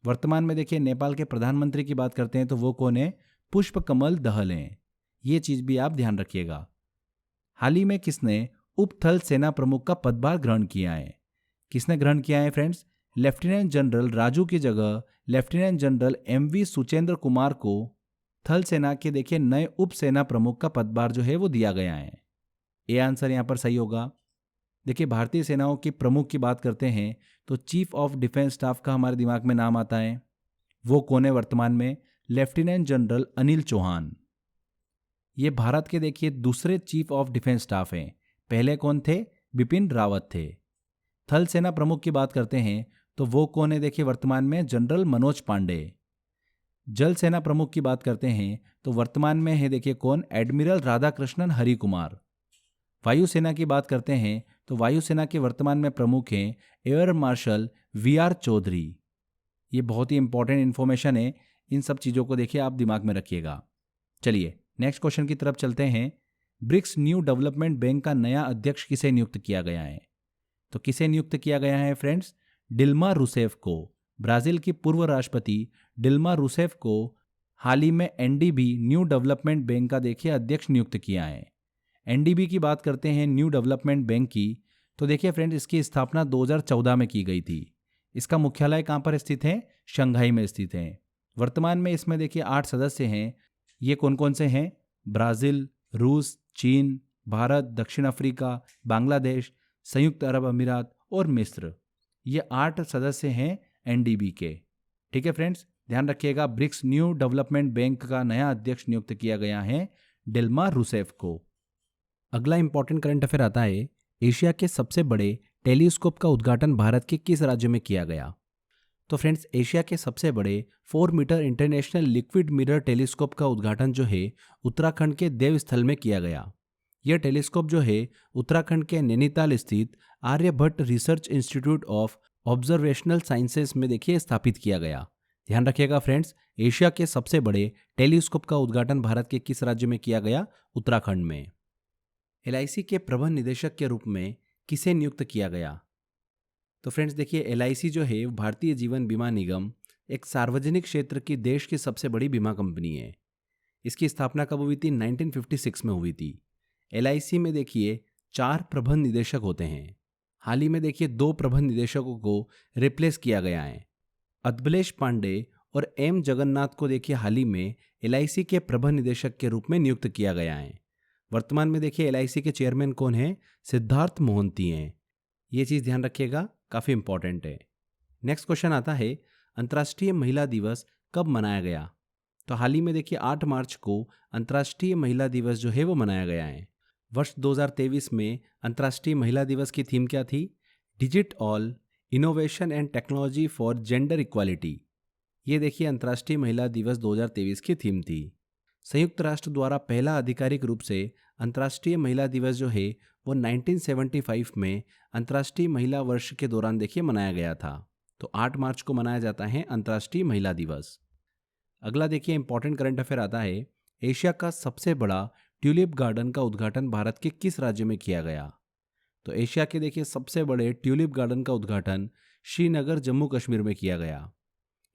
वर्तमान में देखिए नेपाल के प्रधानमंत्री की बात करते हैं तो वो कौन है? पुष्प कमल दहल हैं। ये चीज भी आप ध्यान रखिएगा। हाल ही में किसने उप थल सेना प्रमुख का पदभार ग्रहण किया है? किसने ग्रहण किया है फ्रेंड्स? लेफ्टिनेंट जनरल राजू की जगह lieutenant general MV Suchindra Kumar को थल सेना के देखिए नए उप सेना प्रमुख का पदभार जो है वो दिया गया है। ये आंसर यहाँ पर सही होगा। देखिए भारतीय सेनाओं के प्रमुख की बात करते हैं तो चीफ ऑफ डिफेंस स्टाफ का हमारे दिमाग में नाम आता है। वो कौन है वर्तमान में? Lieutenant general Anil Chauhan. ये भारत के देखिए दूसरे चीफ ऑफ डिफेंस स्टाफ हैं। पहले कौन थे? बिपिन रावत थे। थल सेना प्रमुख की बात करते हैं तो वो कौन है? देखिए वर्तमान में जनरल मनोज पांडे। जल सेना प्रमुख की बात करते हैं तो वर्तमान में है देखिए कौन? एडमिरल राधाकृष्णन हरिकुमार। वायुसेना की बात करते हैं तो वायुसेना के वर्तमान में प्रमुख हैं एयर मार्शल VR चौधरी। ये बहुत ही इंपॉर्टेंट इंफॉर्मेशन है, इन सब चीज़ों को देखिए आप दिमाग में रखिएगा। चलिए नेक्स्ट क्वेश्चन की तरफ चलते हैं। ब्रिक्स न्यू डेवलपमेंट बैंक का नया अध्यक्ष किसे नियुक्त किया गया है? तो किसे नियुक्त किया गया है फ्रेंड्स? डिल्मा रूसेफ को। ब्राजील की पूर्व राष्ट्रपति डिल्मा रूसेफ को हाल ही में NDB न्यू डेवलपमेंट बैंक का देखिए अध्यक्ष नियुक्त किया है। NDB की बात करते हैं न्यू डेवलपमेंट बैंक की, तो देखिए फ्रेंड्स इसकी स्थापना 2014 में की गई थी। इसका मुख्यालय कहाँ पर स्थित है? शंघाई में स्थित है। वर्तमान में इसमें देखिए 8 सदस्य हैं। ये कौन कौन से हैं? ब्राज़ील, रूस, चीन, भारत, दक्षिण अफ्रीका, बांग्लादेश, संयुक्त अरब अमीरात और मिस्र। ये 8 सदस्य हैं NDB के। ठीक है फ्रेंड्स, ध्यान रखिएगा। ब्रिक्स न्यू डेवलपमेंट बैंक का नया अध्यक्ष नियुक्त किया गया है डिल्मा रूसेफ को। अगला इंपॉर्टेंट करंट अफेयर आता है, एशिया के सबसे बड़े टेलीस्कोप का उद्घाटन भारत के किस राज्य में किया गया? तो फ्रेंड्स एशिया के सबसे बड़े 4 metre international liquid mirror telescope का उद्घाटन जो है उत्तराखंड के देवस्थल में किया गया। यह टेलीस्कोप जो है उत्तराखंड के नैनीताल स्थित Aryabhatta research institute of observational sciences में देखिए स्थापित किया गया। ध्यान रखिएगा फ्रेंड्स, एशिया के सबसे बड़े टेलीस्कोप का उद्घाटन भारत के किस राज्य में किया गया? उत्तराखंड में। LIC के प्रबंध निदेशक के रूप में किसे नियुक्त किया गया? तो फ्रेंड्स देखिए LIC जो है भारतीय जीवन बीमा निगम एक सार्वजनिक क्षेत्र की देश की सबसे बड़ी बीमा कंपनी है। इसकी स्थापना कब हुई थी? 1956 में हुई थी। LIC में देखिए 4 प्रबंध निदेशक होते हैं। हाल ही में देखिए 2 प्रबंध निदेशकों को रिप्लेस किया गया है। अद्बलेश पांडे और M जगन्नाथ को देखिए हाल ही में LIC के प्रबंध निदेशक के रूप में नियुक्त किया गया है। वर्तमान में देखिए LIC के चेयरमैन कौन है? सिद्धार्थ मोहंती हैं। ये चीज़ ध्यान रखिएगा, काफ़ी इंपॉर्टेंट है। नेक्स्ट क्वेश्चन आता है, अंतर्राष्ट्रीय महिला दिवस कब मनाया गया? तो हाल ही में देखिए 8 मार्च को अंतर्राष्ट्रीय महिला दिवस जो है वो मनाया गया है। वर्ष 2023 में अंतर्राष्ट्रीय महिला दिवस की थीम क्या थी? Digit all innovation and technology for gender equality. ये देखिए अंतर्राष्ट्रीय महिला दिवस 2023 की थीम थी। संयुक्त राष्ट्र द्वारा पहला आधिकारिक रूप से अंतर्राष्ट्रीय महिला दिवस जो है वो 1975 में अंतर्राष्ट्रीय महिला वर्ष के दौरान देखिए मनाया गया था। तो 8 मार्च को मनाया जाता है अंतर्राष्ट्रीय महिला दिवस। अगला देखिए इंपॉर्टेंट करंट अफेयर आता है, एशिया का सबसे बड़ा ट्यूलिप गार्डन का उद्घाटन भारत के किस राज्य में किया गया? तो एशिया के देखिए सबसे बड़े ट्यूलिप गार्डन का उद्घाटन श्रीनगर जम्मू कश्मीर में किया गया।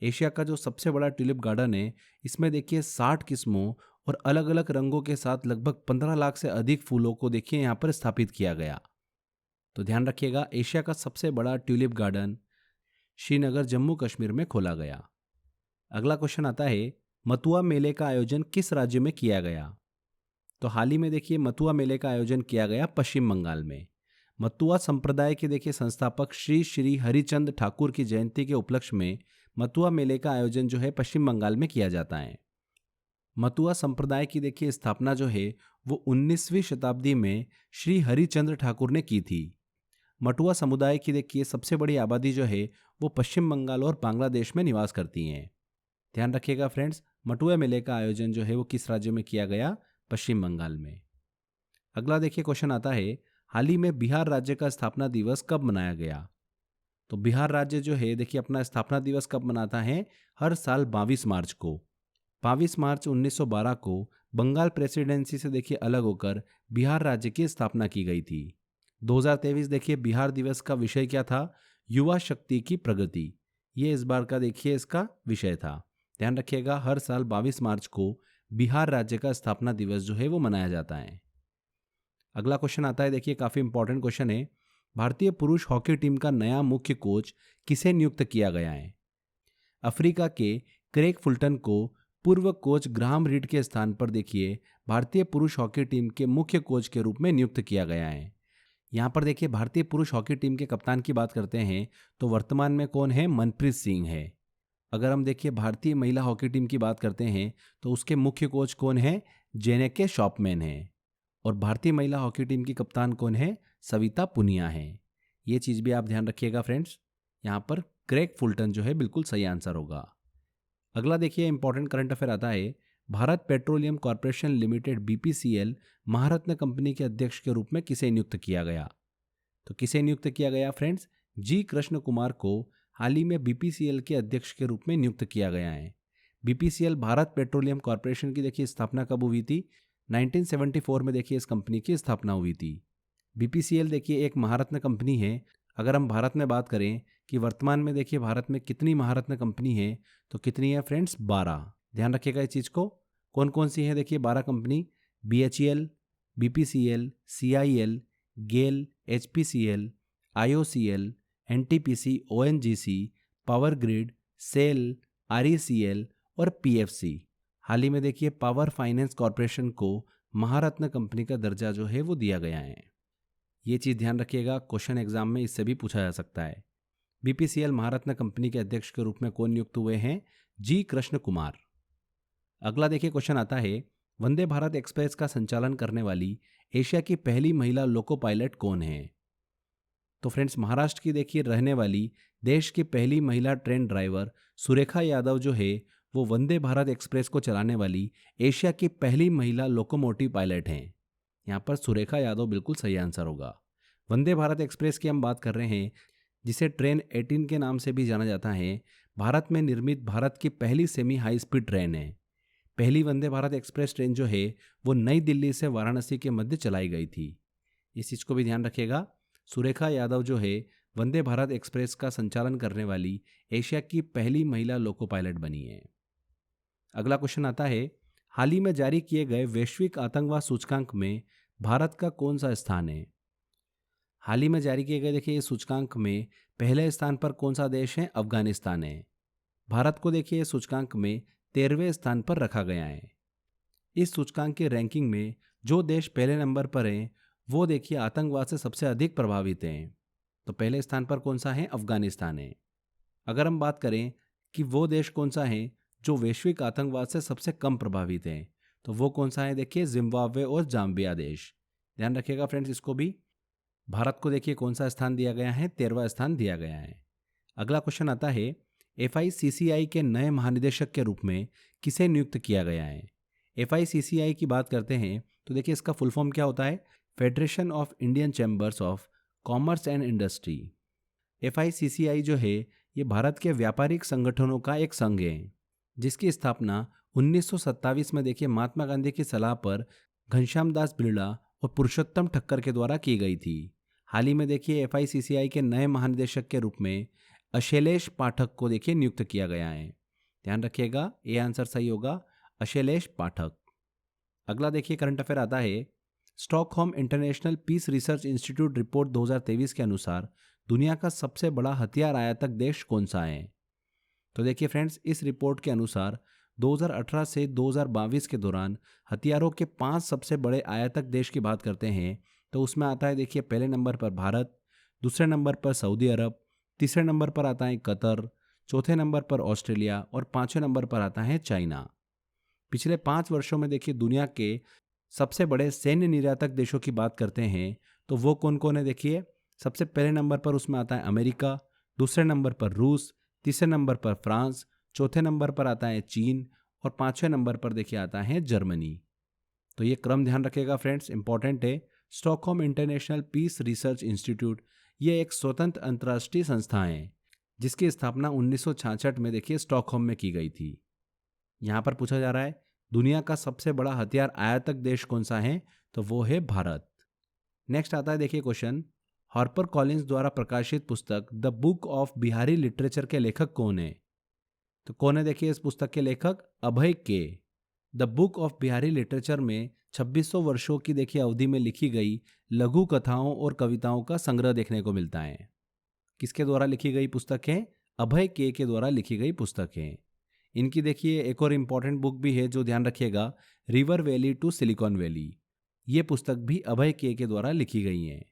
एशिया का जो सबसे बड़ा ट्यूलिप गार्डन है इसमें देखिए 60 किस्मों और अलग अलग रंगों के साथ लगभग 15 लाख से अधिक फूलों को देखिए यहाँ पर स्थापित किया गया। तो ध्यान रखिएगा, एशिया का सबसे बड़ा ट्यूलिप गार्डन श्रीनगर जम्मू कश्मीर में खोला गया। अगला क्वेश्चन आता है, मथुआ मेले का आयोजन किस राज्य में किया गया? तो हाल ही में देखिए मथुआ मेले का आयोजन किया गया पश्चिम बंगाल में। मथुआ संप्रदाय के देखिए संस्थापक श्री श्री हरिचंद ठाकुर की जयंती के उपलक्ष्य में मथुआ मेले का आयोजन जो है पश्चिम बंगाल में किया जाता है। मथुआ संप्रदाय की देखिए स्थापना जो है वो 19वीं शताब्दी में श्री हरिचंद्र ठाकुर ने की थी। मटुआ समुदाय की देखिए सबसे बड़ी आबादी जो है वो पश्चिम बंगाल और बांग्लादेश में निवास करती हैं। ध्यान रखिएगा फ्रेंड्स, मटुआ मेले का आयोजन जो है वो किस राज्य में किया गया? पश्चिम बंगाल में। अगला देखिए क्वेश्चन आता है, हाल ही में बिहार राज्य का स्थापना दिवस कब मनाया गया? तो बिहार राज्य जो है देखिए अपना स्थापना दिवस कब मनाता है? हर साल 22 मार्च को। 22 मार्च 1912 को बंगाल प्रेसिडेंसी से देखिए अलग होकर बिहार राज्य की स्थापना की गई थी। 2023 देखिए बिहार दिवस का विषय क्या था? युवा शक्ति की प्रगति। ये इस बार का देखिए इसका विषय था। ध्यान रखिएगा, हर साल 22 मार्च को बिहार राज्य का स्थापना दिवस जो है वो मनाया जाता है। अगला क्वेश्चन आता है, देखिए काफी इंपॉर्टेंट क्वेश्चन है। भारतीय पुरुष हॉकी टीम का नया मुख्य कोच किसे नियुक्त किया गया है? अफ्रीका के क्रेग फुल्टन को पूर्व कोच ग्राहम रीड के स्थान पर देखिए भारतीय पुरुष हॉकी टीम के मुख्य कोच के रूप में नियुक्त किया गया है। यहाँ पर देखिए भारतीय पुरुष हॉकी टीम के कप्तान की बात करते हैं तो वर्तमान में कौन है? मनप्रीत सिंह है। अगर हम देखिए भारतीय महिला हॉकी टीम की बात करते हैं तो उसके मुख्य कोच कौन है? जेनेके शॉपमैन है। और भारतीय महिला हॉकी टीम की कप्तान कौन है? सविता पुनिया है। ये चीज़ भी आप ध्यान रखिएगा फ्रेंड्स। यहाँ पर क्रेग फुल्टन जो है बिल्कुल सही आंसर होगा। अगला देखिए इंपॉर्टेंट करंट अफेयर आता है। Bharat Petroleum Corporation Limited BPCL Maharatna company के अध्यक्ष के रूप में किसे नियुक्त किया गया? तो किसे नियुक्त किया गया फ्रेंड्स? जी कृष्ण कुमार को हाल ही में बीपीसीएल के अध्यक्ष के रूप में नियुक्त किया गया है। बीपीसीएल भारत पेट्रोलियम कॉर्पोरेशन की देखिए स्थापना कब हुई थी? 1974 में देखिए इस कंपनी की स्थापना हुई थी। बीपीसीएल देखिए एक महारत्न कंपनी है। अगर हम भारत में बात करें कि वर्तमान में देखिए भारत में कितनी महारत्न कंपनी है तो कितनी है फ्रेंड्स? 12। ध्यान रखिएगा इस चीज़ को। कौन कौन सी है? देखिए 12 company. BHEL, BPCL, CIL, GAIL, HPCL, IOCL, NTPC, ONGC, Power Grid, SAIL, RECL और पीएफसी। हाल ही में देखिए पावर फाइनेंस कॉरपोरेशन को महारत्न कंपनी का दर्जा जो है वो दिया गया है। ये चीज़ ध्यान रखिएगा, क्वेश्चन एग्जाम में इससे भी पूछा जा सकता है। बीपीसीएल महारत्न कंपनी के अध्यक्ष के रूप में कौन नियुक्त हुए हैं? जी कृष्ण कुमार। अगला देखिए क्वेश्चन आता है, वंदे भारत एक्सप्रेस का संचालन करने वाली एशिया की पहली महिला लोको पायलट कौन है? तो फ्रेंड्स महाराष्ट्र की देखिए रहने वाली देश की पहली महिला ट्रेन ड्राइवर सुरेखा यादव जो है वो वंदे भारत एक्सप्रेस को चलाने वाली एशिया की पहली महिला लोकोमोटिव पायलट हैं। यहाँ पर सुरेखा यादव बिल्कुल सही आंसर होगा। वंदे भारत एक्सप्रेस की हम बात कर रहे हैं जिसे ट्रेन 18 के नाम से भी जाना जाता है। भारत में निर्मित भारत की पहली सेमी हाई स्पीड ट्रेन है। पहली वंदे भारत एक्सप्रेस ट्रेन जो है वो नई दिल्ली से वाराणसी के मध्य चलाई गई थी। इस चीज़ को भी ध्यान रखिएगा। सुरेखा यादव जो है वंदे भारत एक्सप्रेस का संचालन करने वाली एशिया की पहली महिला लोको पायलट बनी है। अगला क्वेश्चन आता है, हाल ही में जारी किए गए वैश्विक आतंकवाद सूचकांक में भारत का कौन सा स्थान है? हाल ही में जारी किए गए देखिए इस सूचकांक में पहले स्थान पर कौन सा देश है? अफगानिस्तान है। भारत को देखिए इस सूचकांक में 13वें स्थान पर रखा गया है। इस सूचकांक की रैंकिंग में जो देश पहले नंबर पर हैं वो देखिए आतंकवाद से सबसे अधिक प्रभावित हैं। तो पहले स्थान पर कौन सा है? अफगानिस्तान है। अगर हम बात करें कि वो देश कौन सा है जो वैश्विक आतंकवाद से सबसे कम प्रभावित है तो वो कौन सा है? देखिए जिम्बाब्वे और जाम्बिया देश। ध्यान रखिएगा फ्रेंड्स इसको भी। भारत को देखिए कौन सा स्थान दिया गया है? 13वां स्थान दिया गया है। अगला क्वेश्चन आता है, एफआईसीसीआई के नए महानिदेशक के रूप में किसे नियुक्त किया गया है? एफआईसीसीआई की बात करते हैं तो देखिए इसका फुल फॉर्म क्या होता है? Federation of Indian chambers of commerce and industry. FICCI जो है ये भारत के व्यापारिक संगठनों का एक संघ है जिसकी स्थापना 1927 में देखिए महात्मा गांधी की सलाह पर घनश्याम दास बिरला और पुरुषोत्तम ठक्कर के द्वारा की गई थी। हाल ही में देखिए एफआईसीसीआई के नए महानिदेशक के रूप में अशैलेश पाठक को देखिए नियुक्त किया गया है। ध्यान रखिएगा ये आंसर सही होगा, अशैलेश पाठक। अगला देखिए करंट अफेयर आता है, Stockholm international peace research institute report 2023 के अनुसार दुनिया का सबसे बड़ा हथियार आयातक देश कौन सा है? तो देखिए फ्रेंड्स इस रिपोर्ट के अनुसार 2018 से 2022 के दौरान हथियारों के 5 सबसे बड़े आयातक देश की बात करते हैं तो उसमें आता है देखिए पहले नंबर पर भारत, दूसरे नंबर पर सऊदी अरब, तीसरे नंबर पर आता है कतर, चौथे नंबर पर ऑस्ट्रेलिया और पांचवें नंबर पर आता है चाइना। पिछले 5 वर्षों में देखिए दुनिया के सबसे बड़े सैन्य निर्यातक देशों की बात करते हैं तो वो कौन कौन है? देखिए सबसे पहले नंबर पर उसमें आता है अमेरिका, दूसरे नंबर पर रूस, तीसरे नंबर पर फ्रांस, चौथे नंबर पर आता है चीन और पांचवें नंबर पर देखिए आता है जर्मनी। तो ये क्रम ध्यान रखिएगा फ्रेंड्स, इंपॉर्टेंट है। Stockholm international peace research institute ये एक स्वतंत्र अंतर्राष्ट्रीय संस्था है जिसकी स्थापना 1966 में देखिए स्टॉकहोम में की गई थी। यहाँ पर पूछा जा रहा है दुनिया का सबसे बड़ा हथियार आयातक देश कौन सा है? तो वो है भारत। नेक्स्ट आता है देखिए क्वेश्चन, हार्पर कॉलिंस द्वारा प्रकाशित पुस्तक the book of Bihari literature के लेखक कौन है? तो कौन है देखिए इस पुस्तक के लेखक? अभय के। The book of Bihari literature में 2600 वर्षों की देखिए अवधि में लिखी गई लघु कथाओं और कविताओं का संग्रह देखने को मिलता है। किसके द्वारा लिखी गई पुस्तक है? अभय के द्वारा लिखी गई पुस्तक है। इनकी देखिए एक और इम्पॉर्टेंट बुक भी है जो ध्यान रखिएगा, river valley to silicon valley. ये पुस्तक भी अभय के द्वारा लिखी गई है।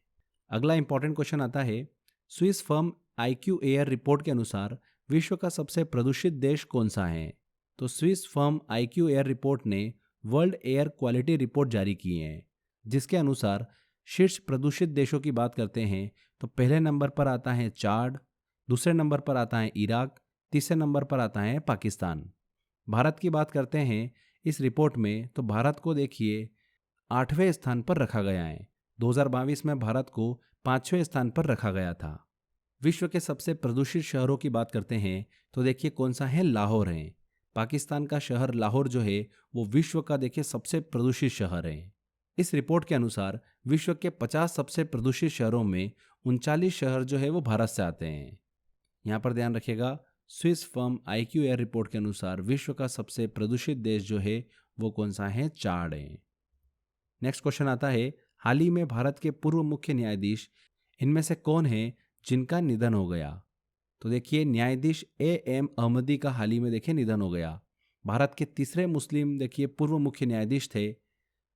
अगला इंपॉर्टेंट क्वेश्चन आता है, Swiss firm IQ air report के अनुसार विश्व का सबसे प्रदूषित देश कौन सा है? तो Swiss firm IQ air report ने वर्ल्ड एयर क्वालिटी रिपोर्ट जारी की है, जिसके अनुसार शीर्ष प्रदूषित देशों की बात करते हैं तो पहले नंबर पर आता है चाड, दूसरे नंबर पर आता है इराक, तीसरे नंबर पर आता है पाकिस्तान। भारत की बात करते हैं इस रिपोर्ट में तो भारत को देखिए 8वें स्थान पर रखा गया है। 2022 में भारत को 5वें स्थान पर रखा गया था। विश्व के सबसे प्रदूषित शहरों की बात करते हैं तो देखिए कौन सा है? लाहौर है। पाकिस्तान का शहर लाहौर जो है वो विश्व का देखिए सबसे प्रदूषित शहर है। इस रिपोर्ट के अनुसार विश्व के 50 सबसे प्रदूषित शहरों में 39 शहर जो है वो भारत से आते हैं। यहाँ पर ध्यान रखिएगा, Swiss firm IQ air report के अनुसार विश्व का सबसे प्रदूषित देश जो है वो कौन सा है? चाड है। नेक्स्ट क्वेश्चन आता है, हाल ही में भारत के पूर्व मुख्य न्यायाधीश इनमें से कौन है जिनका निधन हो गया? तो देखिए न्यायाधीश AM अहमदी का हाल ही में देखिए निधन हो गया। भारत के तीसरे मुस्लिम देखिए पूर्व मुख्य न्यायाधीश थे।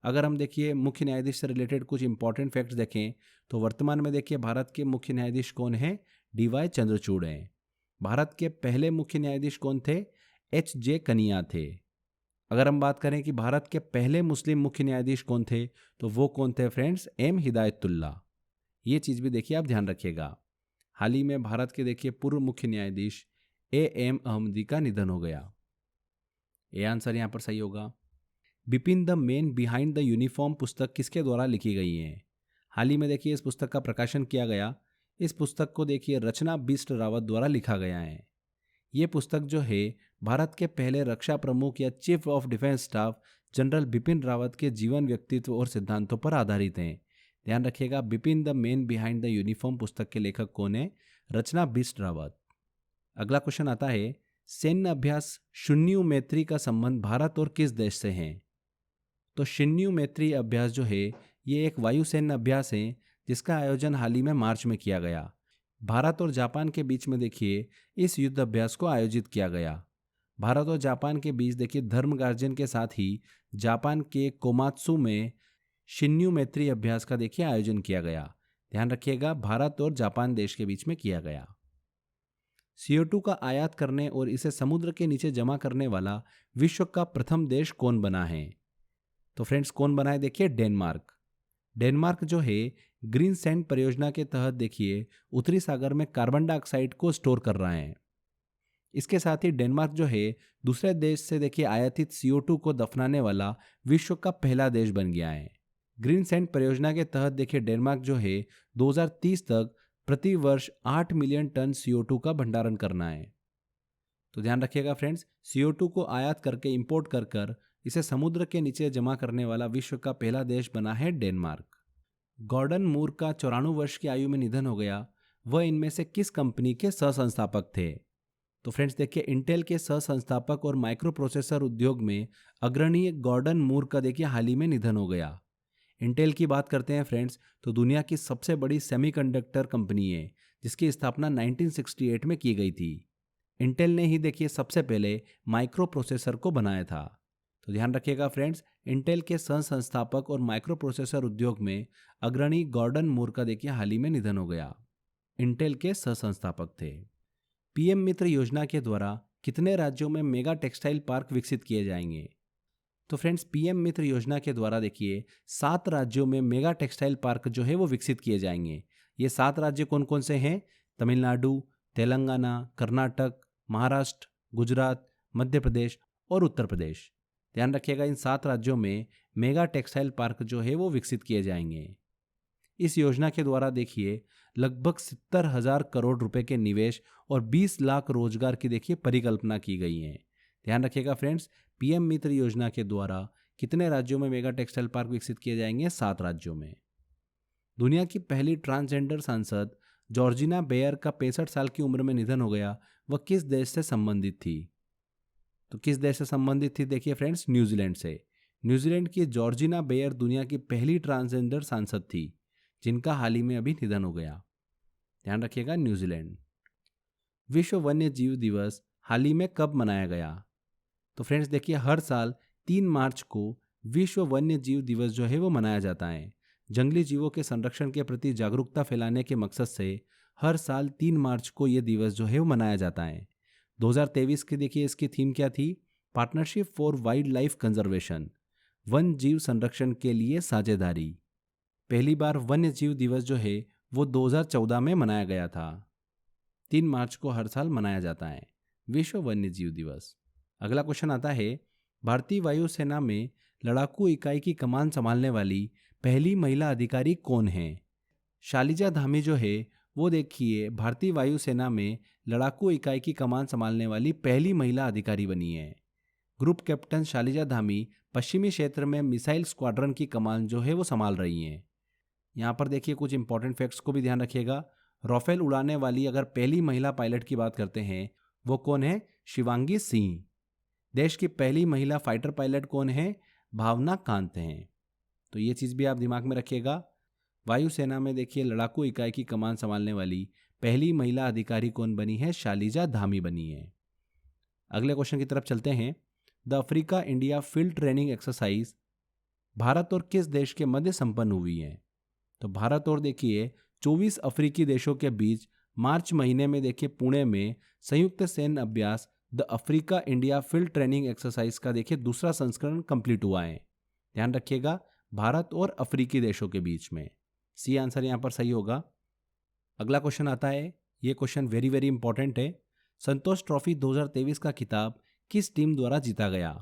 अगर हम देखिए मुख्य न्यायाधीश से रिलेटेड कुछ इंपॉर्टेंट फैक्ट्स देखें तो वर्तमान में देखिए भारत के मुख्य न्यायाधीश कौन है? DY चंद्रचूड़ हैं। भारत के पहले मुख्य न्यायाधीश कौन थे? HJ कनिया थे। अगर हम बात करें कि भारत के पहले मुस्लिम मुख्य न्यायाधीश कौन थे तो वो कौन थे फ्रेंड्स? M हिदायतुल्ला। ये चीज़ भी देखिए आप ध्यान रखिएगा। हाल ही में भारत के देखिए पूर्व मुख्य न्यायाधीश AM अहमदी का निधन हो गया। ये आंसर यहाँ पर सही होगा। Bipin the man behind the uniform पुस्तक किसके द्वारा लिखी गई है? हाल ही में देखिए इस पुस्तक का प्रकाशन किया गया। इस पुस्तक को देखिए रचना बिष्ट रावत द्वारा लिखा गया है। ये पुस्तक जो है भारत के पहले रक्षा प्रमुख या chief of defence staff general Bipin Rawat के जीवन, व्यक्तित्व और सिद्धांतों पर आधारित हैं। ध्यान रखिएगा, Bipin the man behind the uniform पुस्तक के लेखक कौन है? रचना बिष्ट रावत। अगला क्वेश्चन आता है, सैन्य अभ्यास शून्य मैत्री का संबंध भारत और किस देश से है? तो शून्य मैत्री अभ्यास जो है ये एक वायुसैन्य अभ्यास है जिसका आयोजन हाल ही में मार्च में किया गया। भारत और जापान के बीच में देखिए इस युद्ध अभ्यास को आयोजित किया गया। भारत और जापान के बीच देखिए धर्मगार्जन के साथ ही जापान के कोमात्सु में शिन्यू मैत्री अभ्यास का देखिए आयोजन किया गया। ध्यान रखिएगा, भारत और जापान देश के बीच में किया गया। CO2 का आयात करने और इसे समुद्र के नीचे जमा करने वाला विश्व का प्रथम देश कौन बना है? तो फ्रेंड्स कौन बना है? देखिए डेनमार्क। डेनमार्क जो है ग्रीन सैंड परियोजना के तहत देखिए उत्तरी सागर में कार्बन डाइऑक्साइड को स्टोर कर रहा है। इसके साथ ही डेनमार्क जो है दूसरे देश से देखिए आयातित CO2 को दफनाने वाला विश्व का पहला देश बन गया है। ग्रीन सैंड परियोजना के तहत देखिए डेनमार्क जो है 2030 तक प्रति वर्ष 8 मिलियन टन CO2 का भंडारण करना है। तो ध्यान रखिएगा फ्रेंड्स, CO2 को आयात करके इंपोर्ट कर कर इसे समुद्र के नीचे जमा करने वाला विश्व का पहला देश बना है डेनमार्क। गॉर्डन मूर का 94 वर्ष की आयु में निधन हो गया। वह इनमें से किस कंपनी के सह संस्थापक थे? तो फ्रेंड्स देखिए इंटेल के सह संस्थापक और माइक्रो प्रोसेसर उद्योग में अग्रणी गॉर्डन मूर का देखिए हाल ही में निधन हो गया। इंटेल की बात करते हैं फ्रेंड्स तो दुनिया की सबसे बड़ी सेमीकंडक्टर कंपनी है जिसकी स्थापना 1968 में की गई थी। इंटेल ने ही देखिए सबसे पहले माइक्रो प्रोसेसर को बनाया था। तो ध्यान रखिएगा फ्रेंड्स, इंटेल के सह संस्थापक और माइक्रो प्रोसेसर उद्योग में अग्रणी गॉर्डन मूर का देखिए हाल ही में निधन हो गया। इंटेल के सह संस्थापक थे। PM मित्र योजना के द्वारा कितने राज्यों में मेगा टेक्सटाइल पार्क विकसित किए जाएंगे? तो फ्रेंड्स PM मित्र योजना के द्वारा देखिए 7 राज्यों में मेगा टेक्सटाइल पार्क जो है वो विकसित किए जाएंगे। ये 7 राज्य कौन कौन से हैं? तमिलनाडु, तेलंगाना, कर्नाटक, महाराष्ट्र, गुजरात, मध्य प्रदेश और उत्तर प्रदेश। ध्यान रखिएगा, इन 7 राज्यों में मेगा टेक्सटाइल पार्क जो है वो विकसित किए जाएंगे। इस योजना के द्वारा देखिए लगभग 70,000 करोड़ रुपए के निवेश और 20 लाख रोजगार की देखिए परिकल्पना की गई है। ध्यान रखिएगा फ्रेंड्स, PM मित्र योजना के द्वारा कितने राज्यों में मेगा टेक्सटाइल पार्क विकसित किए जाएंगे? 7 राज्यों में। दुनिया की पहली ट्रांसजेंडर सांसद जॉर्जिना बेयर का 65 साल की उम्र में निधन हो गया। वह किस देश से संबंधित थी? तो किस देश से संबंधित थी देखिए फ्रेंड्स, न्यूजीलैंड से। न्यूजीलैंड की जॉर्जिना बेयर दुनिया की पहली ट्रांसजेंडर सांसद थी जिनका हाल ही में अभी निधन हो गया। ध्यान रखिएगा, न्यूजीलैंड। विश्व वन्य जीव दिवस हाल ही में कब मनाया गया? तो फ्रेंड्स देखिए, हर साल 3 मार्च को विश्व वन्य जीव दिवस जो है वो मनाया जाता है। जंगली जीवों के संरक्षण के प्रति जागरूकता फैलाने के मकसद से हर साल 3 मार्च को ये दिवस जो है वो मनाया जाता है। 2023 की देखिए इसकी थीम क्या थी? Partnership for wild life conservation, one जीव संरक्षण के लिए साझेदारी। पहली बार वन्य जीव दिवस जो है वो 2014 में मनाया गया था। 3 मार्च को हर साल मनाया जाता है विश्व वन्य जीव दिवस। अगला क्वेश्चन आता है, भारतीय वायुसेना में लड़ाकू इकाई की कमान संभालने वाली पहली महिला अधिकारी कौन है? शालिजा धामी जो है वो देखिए भारतीय वायुसेना में लड़ाकू इकाई की कमान संभालने वाली पहली महिला अधिकारी बनी है। ग्रुप कैप्टन शालिजा धामी पश्चिमी क्षेत्र में मिसाइल स्क्वाड्रन की कमान जो है वो संभाल रही हैं। यहाँ पर देखिए कुछ इंपॉर्टेंट फैक्ट्स को भी ध्यान रखिएगा। राफेल उड़ाने वाली अगर पहली महिला पायलट की बात करते हैं वो कौन है? शिवांगी सिंह। देश की पहली महिला फाइटर पायलट कौन है? भावना कांत हैं। तो ये चीज़ भी आप दिमाग में रखिएगा। वायुसेना में देखिए लड़ाकू इकाई की कमान संभालने वाली पहली महिला अधिकारी कौन बनी है? शालिजा धामी बनी है। अगले क्वेश्चन की तरफ चलते हैं। The Africa India field training exercise Bharat और किस देश के मध्य संपन्न हुई है? तो भारत और देखिए 24 अफ्रीकी देशों के बीच मार्च महीने में देखिए पुणे में संयुक्त सैन्य अभ्यास the Africa India field training exercise का देखिए दूसरा संस्करण कंप्लीट हुआ है। ध्यान रखिएगा, भारत और अफ्रीकी देशों के बीच में। सी आंसर यहाँ पर सही होगा। अगला क्वेश्चन आता है, ये क्वेश्चन वेरी वेरी इंपॉर्टेंट है। संतोष ट्रॉफी 2023 का खिताब किस टीम द्वारा जीता गया?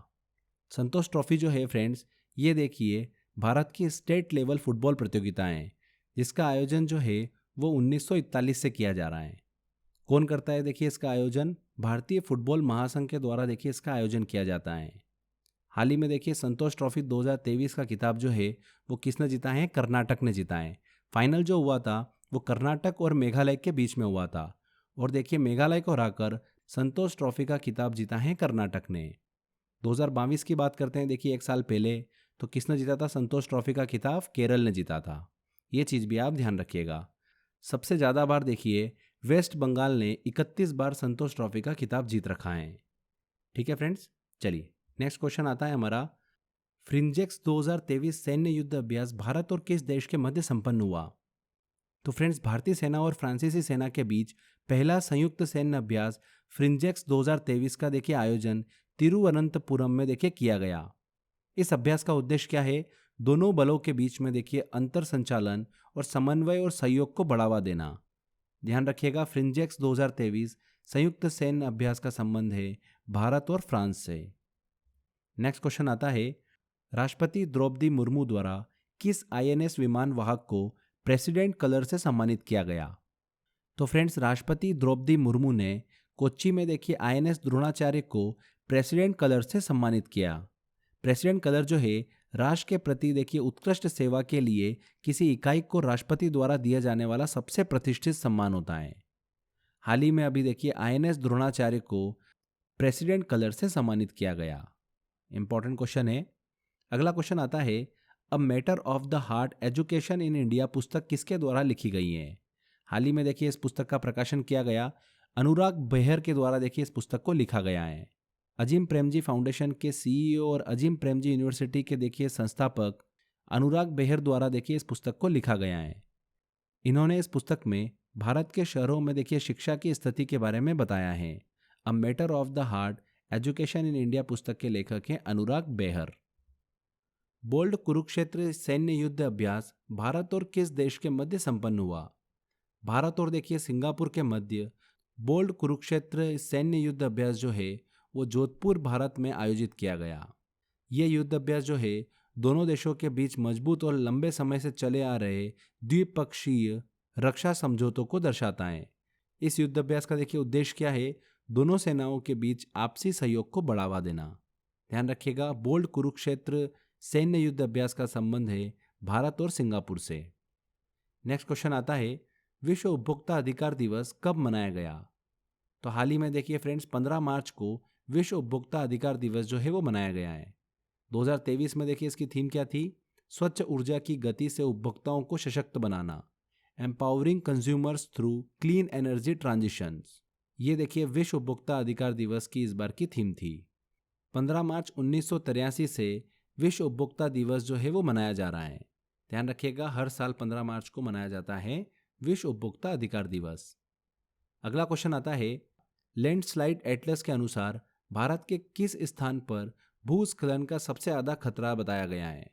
संतोष ट्रॉफी जो है फ्रेंड्स, ये देखिए भारत की स्टेट लेवल फुटबॉल प्रतियोगिता है जिसका आयोजन जो है वो 1941 से किया जा रहा है। कौन करता है देखिए इसका आयोजन? भारतीय फुटबॉल महासंघ के द्वारा देखिए इसका आयोजन किया जाता है। हाल ही में देखिए संतोष ट्रॉफी 2023 का खिताब जो है वो किसने जीता है? कर्नाटक ने जीता है। फाइनल जो हुआ था वो कर्नाटक और मेघालय के बीच में हुआ था और देखिए मेघालय को हराकर संतोष ट्रॉफी का खिताब जीता है कर्नाटक ने। 2022 की बात करते हैं, देखिए एक साल पहले तो किसने जीता था संतोष ट्रॉफी का खिताब? केरल ने जीता था। ये चीज़ भी आप ध्यान रखिएगा। सबसे ज़्यादा बार देखिए वेस्ट बंगाल ने 31 बार संतोष ट्रॉफी का खिताब जीत रखा है। ठीक है फ्रेंड्स, चलिए नेक्स्ट क्वेश्चन आता है हमारा। फ्रिंजेक्स 2023 सैन्य युद्ध अभ्यास भारत और किस देश के मध्य संपन्न हुआ? तो फ्रेंड्स भारतीय सेना और फ्रांसीसी सेना के बीच पहला संयुक्त सैन्य अभ्यास फ्रिंजेक्स 2023 का देखिए आयोजन तिरुवनंतपुरम में देखिए किया गया। इस अभ्यास का उद्देश्य क्या है? दोनों बलों के बीच में देखिए अंतर संचालन और समन्वय और सहयोग को बढ़ावा देना। ध्यान रखिएगा, फ्रिंजेक्स 2023 संयुक्त सैन्य अभ्यास का संबंध है भारत और फ्रांस से। नेक्स्ट क्वेश्चन आता है, राष्ट्रपति द्रौपदी मुर्मू द्वारा किस आईएनएस विमान वाहक को प्रेसिडेंट कलर से सम्मानित किया गया? तो फ्रेंड्स राष्ट्रपति द्रौपदी मुर्मू ने कोच्चि में देखिए आईएनएस द्रोणाचार्य को प्रेसिडेंट कलर से सम्मानित किया। प्रेसिडेंट कलर जो है राष्ट्र के प्रति देखिए उत्कृष्ट सेवा के लिए किसी इकाई को राष्ट्रपति द्वारा दिया जाने वाला सबसे प्रतिष्ठित सम्मान होता है। हाल ही में अभी देखिए आईएनएस द्रोणाचार्य को प्रेसिडेंट कलर से सम्मानित किया गया। इंपॉर्टेंट क्वेश्चन है। अगला क्वेश्चन आता है, a matter of the heart education in India पुस्तक किसके द्वारा लिखी गई है? हाल ही में देखिए इस पुस्तक का प्रकाशन किया गया, अनुराग बेहर के द्वारा देखिए इस पुस्तक को लिखा गया है। अजीम प्रेमजी फाउंडेशन के सीईओ और अजीम प्रेमजी यूनिवर्सिटी के देखिए संस्थापक अनुराग बेहर द्वारा देखिए इस पुस्तक को लिखा गया है। इन्होंने इस पुस्तक में भारत के शहरों में देखिए शिक्षा की स्थिति के बारे में बताया है। A matter of the heart education in India पुस्तक के लेखक हैं अनुराग बेहर। बोल्ड कुरुक्षेत्र सैन्य युद्ध अभ्यास भारत और किस देश के मध्य संपन्न हुआ? भारत और देखिए सिंगापुर के मध्य बोल्ड कुरुक्षेत्र सैन्य युद्ध अभ्यास जो है वो जोधपुर भारत में आयोजित किया गया। ये युद्ध अभ्यास जो है दोनों देशों के बीच मजबूत और लंबे समय से चले आ रहे द्विपक्षीय रक्षा समझौतों को दर्शाता है। इस युद्ध अभ्यास का देखिए उद्देश्य क्या है? दोनों सेनाओं के बीच आपसी सहयोग को बढ़ावा देना। ध्यान रखिएगा, बोल्ड कुरुक्षेत्र सैन्य युद्ध अभ्यास का संबंध है भारत और सिंगापुर से। नेक्स्ट क्वेश्चन आता है, विश्व उपभोक्ता अधिकार दिवस कब मनाया गया? तो हाल ही में देखिए फ्रेंड्स 15 मार्च को विश्व उपभोक्ता अधिकार दिवस जो है वो मनाया गया है। 2023 में देखिए इसकी थीम क्या थी, स्वच्छ ऊर्जा की गति से उपभोक्ताओं को सशक्त बनाना, empowering consumers through clean energy transitions. ये देखिए विश्व उपभोक्ता अधिकार दिवस की इस बार की थीम थी। 15 मार्च 1983 से विश्व उपभोक्ता दिवस जो है वो मनाया जा रहा है। ध्यान रखिएगा, हर साल 15 मार्च को मनाया जाता है विश्व उपभोक्ता अधिकार दिवस। अगला क्वेश्चन आता है, लैंडस्लाइड एटलस के अनुसार भारत के किस स्थान पर भूस्खलन का सबसे ज्यादा खतरा बताया गया है?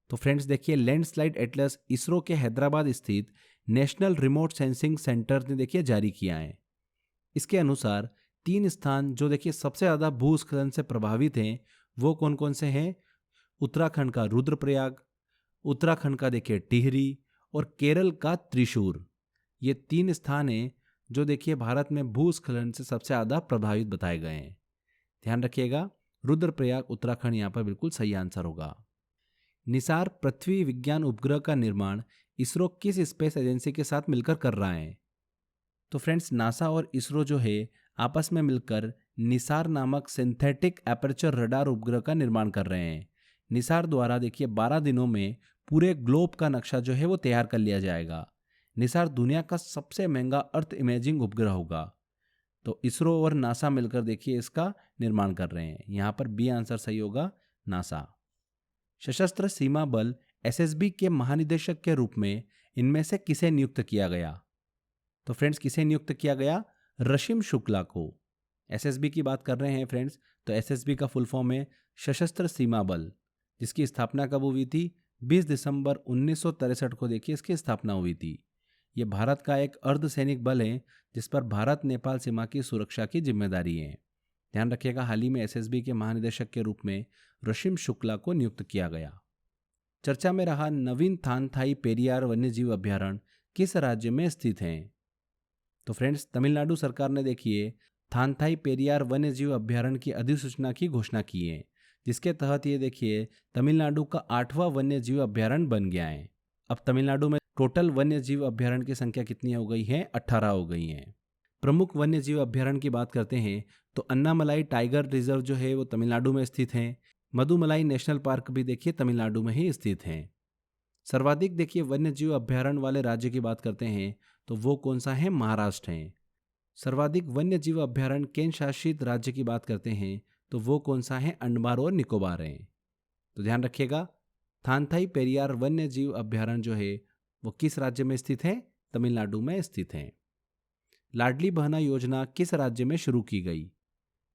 तो फ्रेंड्स देखिए, लैंडस्लाइड एटलस इसरो के हैदराबाद स्थित नेशनल रिमोट सेंसिंग सेंटर ने देखिए जारी किया है। इसके अनुसार 3 स्थान जो देखिए सबसे ज्यादा भूस्खलन से प्रभावित हैं वो कौन कौन से हैं? उत्तराखंड का रुद्रप्रयाग, उत्तराखंड का देखिए टिहरी और केरल का त्रिशूर। ये 3 स्थान हैं जो देखिए भारत में भूस्खलन से सबसे ज्यादा प्रभावित बताए गए हैं। ध्यान रखिएगा, रुद्रप्रयाग उत्तराखंड यहाँ पर बिल्कुल सही आंसर होगा। निसार पृथ्वी विज्ञान उपग्रह का निर्माण इसरो किस स्पेस एजेंसी के साथ मिलकर कर रहा है? तो फ्रेंड्स, नासा और इसरो जो है आपस में मिलकर निसार नामक सिंथेटिक एपर्चर रडार उपग्रह का निर्माण कर रहे हैं। निसार द्वारा देखिए 12 दिनों में पूरे ग्लोब का नक्शा जो है वो तैयार कर लिया जाएगा। निसार दुनिया का सबसे महंगा अर्थ इमेजिंग उपग्रह होगा। तो इसरो और नासा मिलकर देखिए इसका निर्माण कर रहे हैं। यहाँ पर बी आंसर सही होगा, नासा। सशस्त्र सीमा बल एसएसबी के महानिदेशक के रूप में इनमें से किसे नियुक्त किया गया? तो फ्रेंड्स, किसे नियुक्त किया गया? रशिम शुक्ला को। एसएसबी की बात कर रहे हैं फ्रेंड्स, तो एसएसबी का फुल फॉर्म है सशस्त्र सीमा बल, जिसकी स्थापना कब हुई थी? 20 दिसंबर 1963 को देखिए इसकी स्थापना हुई थी। ये भारत का एक अर्धसैनिक बल है जिस पर भारत नेपाल सीमा की सुरक्षा की जिम्मेदारी है। ध्यान रखिएगा, हाल ही में एसएसबी के महानिदेशक के रूप में रशिम शुक्ला को नियुक्त किया गया। चर्चा में रहा नवीन थानथाई पेरियार वन्यजीव अभ्यारण्य किस राज्य में स्थित है? तो फ्रेंड्स, तमिलनाडु सरकार ने देखिए थानथाई पेरियार वन्यजीव अभ्यारण्य की अधिसूचना की घोषणा की है, जिसके तहत ये देखिए तमिलनाडु का 8वां वन्यजीव अभ्यारण्य बन गया है। अब तमिलनाडु में टोटल वन्यजीव अभ्यारण्य की संख्या कितनी हो गई है? 18 हो गई है। प्रमुख वन्यजीव अभ्यारण्य की बात करते हैं तो अन्नामलाई टाइगर रिजर्व जो है वो तमिलनाडु में स्थित है। मधुमलाई नेशनल पार्क भी देखिए तमिलनाडु में ही स्थित है। सर्वाधिक देखिए वन्यजीव अभ्यारण्य वाले राज्य की बात करते हैं तो वो कौन सा है? महाराष्ट्र है। सर्वाधिक वन्यजीव अभ्यारण्य केंद्र शासित राज्य की बात करते हैं तो वो कौन सा है? अंडमान और निकोबार है। तो ध्यान रखिएगा, थानथाई पेरियार वन्यजीव अभ्यारण्य जो है वो किस राज्य में स्थित है? तमिलनाडु में स्थित है। लाडली बहना योजना किस राज्य में शुरू की गई?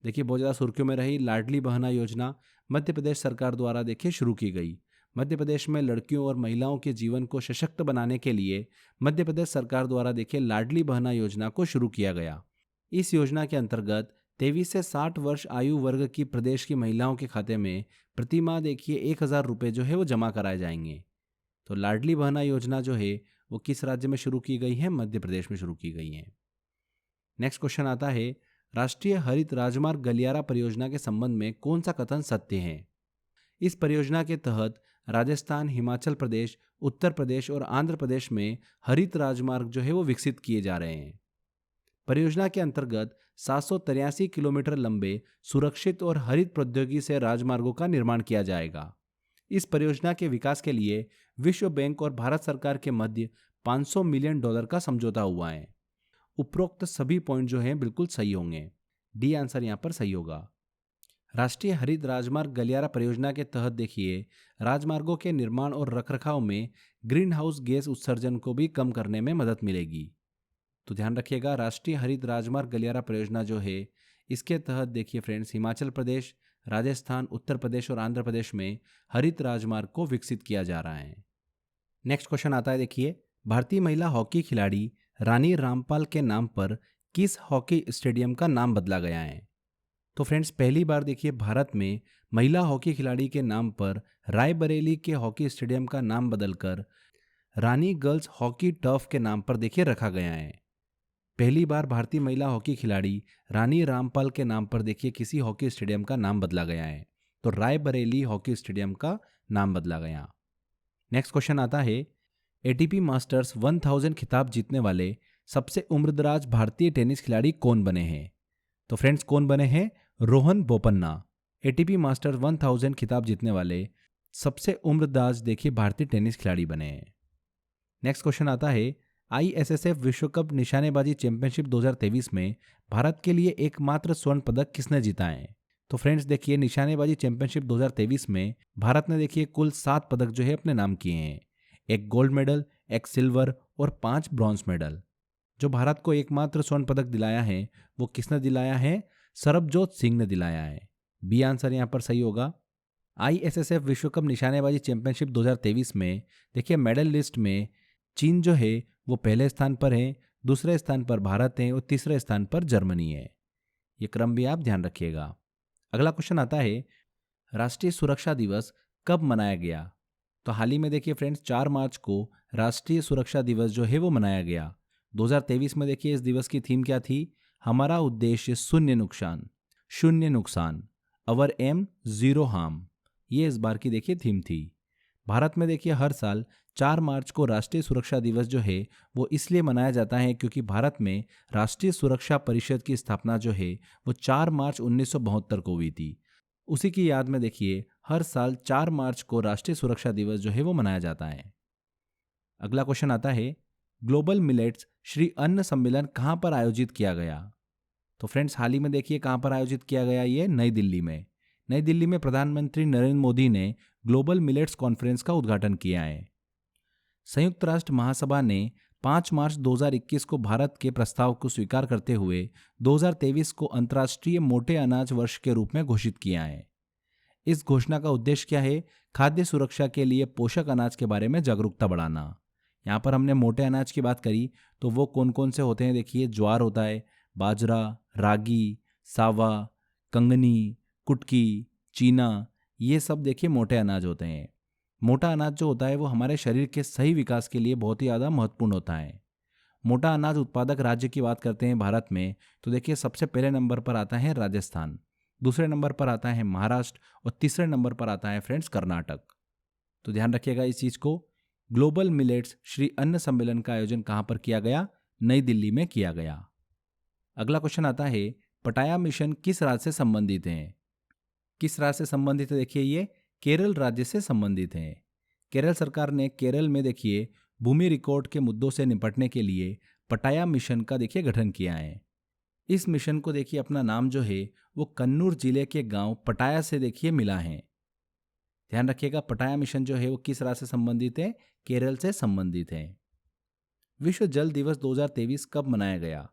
देखिए बहुत ज़्यादा सुर्खियों में रही लाडली बहना योजना मध्य प्रदेश सरकार द्वारा देखिए शुरू की गई। मध्य प्रदेश में लड़कियों और महिलाओं के जीवन को सशक्त बनाने के लिए मध्य प्रदेश सरकार द्वारा देखिए लाडली बहना योजना को शुरू किया गया। इस योजना के अंतर्गत 23 से 60 वर्ष आयु वर्ग की प्रदेश की महिलाओं के खाते में प्रति माह देखिए 1000 रुपये जो है वो जमा कराए जाएंगे। तो लाडली बहना योजना जो है वो किस राज्य में शुरू की गई है? मध्य प्रदेश में शुरू की गई है। नेक्स्ट क्वेश्चन आता है, राष्ट्रीय हरित राजमार्ग गलियारा परियोजना के संबंध में कौन सा कथन सत्य है? इस परियोजना के तहत राजस्थान, हिमाचल प्रदेश, उत्तर प्रदेश और आंध्र प्रदेश में हरित राजमार्ग जो है वो विकसित किए जा रहे हैं। परियोजना के अंतर्गत 783 किलोमीटर लंबे सुरक्षित और हरित प्रौद्योगिकी से राजमार्गों का निर्माण किया जाएगा। इस परियोजना के विकास के लिए विश्व बैंक और भारत सरकार के मध्य $500 मिलियन का समझौता हुआ है। उपरोक्त सभी पॉइंट जो हैं बिल्कुल सही होंगे। डी आंसर यहाँ पर सही होगा। राष्ट्रीय हरित राजमार्ग गलियारा परियोजना के तहत देखिए राजमार्गों के निर्माण और रखरखाव में ग्रीन हाउस गैस उत्सर्जन को भी कम करने में मदद मिलेगी। तो ध्यान रखिएगा, राष्ट्रीय हरित राजमार्ग गलियारा परियोजना जो है इसके तहत देखिए फ्रेंड्स हिमाचल प्रदेश, राजस्थान, उत्तर प्रदेश और आंध्र प्रदेश में हरित राजमार्ग को विकसित किया जा रहा है। नेक्स्ट क्वेश्चन आता है, देखिए भारतीय महिला हॉकी खिलाड़ी रानी रामपाल के नाम पर किस हॉकी स्टेडियम का नाम बदला गया है? तो फ्रेंड्स पहली बार देखिए भारत में महिला हॉकी खिलाड़ी के नाम पर रायबरेली के हॉकी स्टेडियम का नाम बदलकर रानी गर्ल्स हॉकी टर्फ के नाम पर देखिए रखा गया है। पहली बार भारतीय महिला हॉकी खिलाड़ी रानी रामपाल के नाम पर देखिए किसी हॉकी स्टेडियम का नाम बदला गया है, तो रायबरेली हॉकी स्टेडियम का नाम बदला गया। नेक्स्ट क्वेश्चन आता है, एटीपी मास्टर्स 1000 खिताब जीतने वाले सबसे उम्रदराज भारतीय टेनिस खिलाड़ी कौन बने हैं? तो फ्रेंड्स कौन बने हैं? रोहन बोपन्ना एटीपी मास्टर 1000 खिताब जीतने वाले सबसे उम्रदराज देखिए भारतीय टेनिस खिलाड़ी बने हैं। नेक्स्ट क्वेश्चन आता है, आईएसएसएफ विश्व कप निशानेबाजी चैंपियनशिप 2023 में भारत के लिए एकमात्र स्वर्ण पदक किसने जीता है? तो फ्रेंड्स देखिए, निशानेबाजी चैंपियनशिप 2023 में भारत ने देखिए कुल 7 पदक जो है अपने नाम किए हैं। एक गोल्ड मेडल, एक सिल्वर और 5 ब्रॉन्ज मेडल। जो भारत को एकमात्र स्वर्ण पदक दिलाया है वो किसने दिलाया है? सरबजोत सिंह ने दिलाया है। बी आंसर यहाँ पर सही होगा। आईएसएसएफ विश्व कप निशानेबाजी चैंपियनशिप 2023 में देखिए मेडल लिस्ट में चीन जो है वो पहले स्थान पर है, दूसरे स्थान पर भारत है और तीसरे स्थान पर जर्मनी है। ये क्रम भी आप ध्यान रखिएगा। अगला क्वेश्चन आता है, राष्ट्रीय सुरक्षा दिवस कब मनाया गया? तो हाल ही में देखिए फ्रेंड्स 4 मार्च को राष्ट्रीय सुरक्षा दिवस जो है वो मनाया गया। 2023 में देखिए इस दिवस की थीम क्या थी? हमारा उद्देश्य शून्य नुकसान, शून्य नुकसान, अवर एम जीरो हार्म। ये इस बार की देखिए थीम थी। भारत में देखिए हर साल 4 मार्च को राष्ट्रीय सुरक्षा दिवस जो है वो इसलिए मनाया जाता है क्योंकि भारत में राष्ट्रीय सुरक्षा परिषद की स्थापना जो है वो 4 मार्च 1972 को हुई थी। उसी की याद में देखिए हर साल 4 मार्च को राष्ट्रीय सुरक्षा दिवस जो है वो मनाया जाता है। अगला क्वेश्चन आता है, ग्लोबल मिलेट्स श्री अन्न सम्मेलन कहाँ पर आयोजित किया गया? तो फ्रेंड्स हाल ही में देखिए कहाँ पर आयोजित किया गया? ये नई दिल्ली में। नई दिल्ली में प्रधानमंत्री नरेंद्र मोदी ने ग्लोबल मिलेट्स कॉन्फ्रेंस का उद्घाटन किया है। संयुक्त राष्ट्र महासभा ने 5 मार्च 2021 को भारत के प्रस्ताव को स्वीकार करते हुए 2023 को अंतर्राष्ट्रीय मोटे अनाज वर्ष के रूप में घोषित किया है। इस घोषणा का उद्देश्य क्या है? खाद्य सुरक्षा के लिए पोषक अनाज के बारे में जागरूकता बढ़ाना। यहाँ पर हमने मोटे अनाज की बात करी तो वो कौन कौन से होते हैं? देखिए ज्वार होता है, बाजरा, रागी, सावा, कंगनी, कुटकी, चीना, ये सब देखिए मोटे अनाज होते हैं। मोटा अनाज जो होता है वो हमारे शरीर के सही विकास के लिए बहुत ही ज़्यादा महत्वपूर्ण होता है। मोटा अनाज उत्पादक राज्य की बात करते हैं भारत में तो देखिए सबसे पहले नंबर पर आता है राजस्थान, दूसरे नंबर पर आता है महाराष्ट्र और तीसरे नंबर पर आता है फ्रेंड्स कर्नाटक। तो ध्यान रखिएगा इस चीज़ को। ग्लोबल मिलेट्स श्री अन्न सम्मेलन का आयोजन कहाँ पर किया गया? नई दिल्ली में किया गया। अगला क्वेश्चन आता है, पटाया मिशन किस राज्य से संबंधित है? किस राज्य से संबंधित है? देखिए ये केरल राज्य से संबंधित है। केरल सरकार ने केरल में देखिए भूमि रिकॉर्ड के मुद्दों से निपटने के लिए पटाया मिशन का देखिए गठन किया है। इस मिशन को देखिए अपना नाम जो है वो कन्नूर जिले के गांव पटाया से देखिए मिला है। ध्यान रखिएगा, पटाया मिशन जो है वो किस राज्य से संबंधित है? केरल से संबंधित है। विश्व जल दिवस 2023 कब मनाया गया?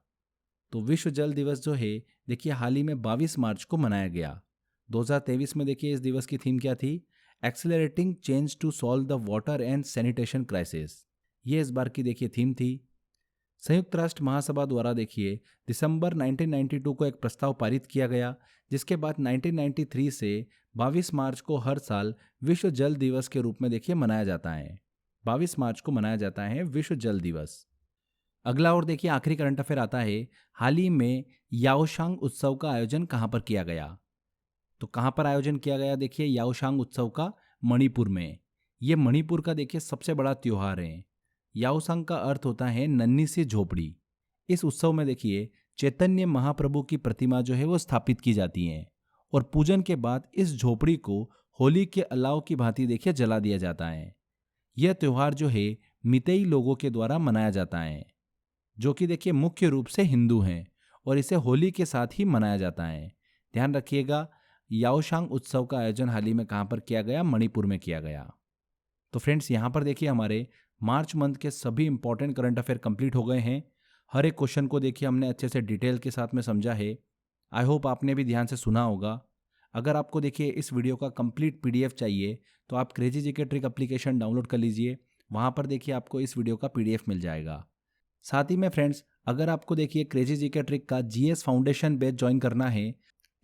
तो विश्व जल दिवस जो है देखिए हाल ही में 22 मार्च को मनाया गया। 2023 में देखिए इस दिवस की थीम क्या थी? Accelerating change to solve the water and sanitation crisis. ये इस बार की देखिए थीम थी। संयुक्त राष्ट्र महासभा द्वारा देखिए दिसंबर 1992 को एक प्रस्ताव पारित किया गया, जिसके बाद 1993 से 22 मार्च को हर साल विश्व जल दिवस के रूप में देखिए मनाया जाता है। 22 मार्च को मनाया जाता है विश्व जल दिवस। अगला और देखिए आखिरी करंट अफेयर आता है, हाल ही में याओशांग उत्सव का आयोजन कहाँ पर किया गया? तो कहाँ पर आयोजन किया गया? देखिए याओशांग उत्सव का मणिपुर में। ये मणिपुर का देखिए सबसे बड़ा त्योहार है। याओशांग का अर्थ होता है नन्ही सी झोपड़ी। इस उत्सव में देखिए चैतन्य महाप्रभु की प्रतिमा जो है वो स्थापित की जाती है और पूजन के बाद इस झोपड़ी को होली के अलाव की भांति देखिए जला दिया जाता है। यह त्योहार जो है मितेई लोगों के द्वारा मनाया जाता है, जो कि देखिए मुख्य रूप से हिंदू हैं, और इसे होली के साथ ही मनाया जाता है। ध्यान रखिएगा, याओशांग उत्सव का आयोजन हाल ही में कहाँ पर किया गया? मणिपुर में किया गया। तो फ्रेंड्स यहाँ पर देखिए हमारे मार्च मंथ के सभी इंपॉर्टेंट करंट अफेयर कंप्लीट हो गए हैं। हर एक क्वेश्चन को देखिए हमने अच्छे से डिटेल के साथ में समझा है। आई होप आपने भी ध्यान से सुना होगा। अगर आपको देखिए इस वीडियो का कंप्लीट पीडीएफ चाहिए तो आप crazy GK trick application download कर लीजिए। वहाँ पर देखिए आपको इस वीडियो का पीडीएफ मिल जाएगा। साथ ही में फ्रेंड्स अगर आपको देखिए क्रेजी जीके ट्रिक का जीएस फाउंडेशन बैच ज्वाइन करना है,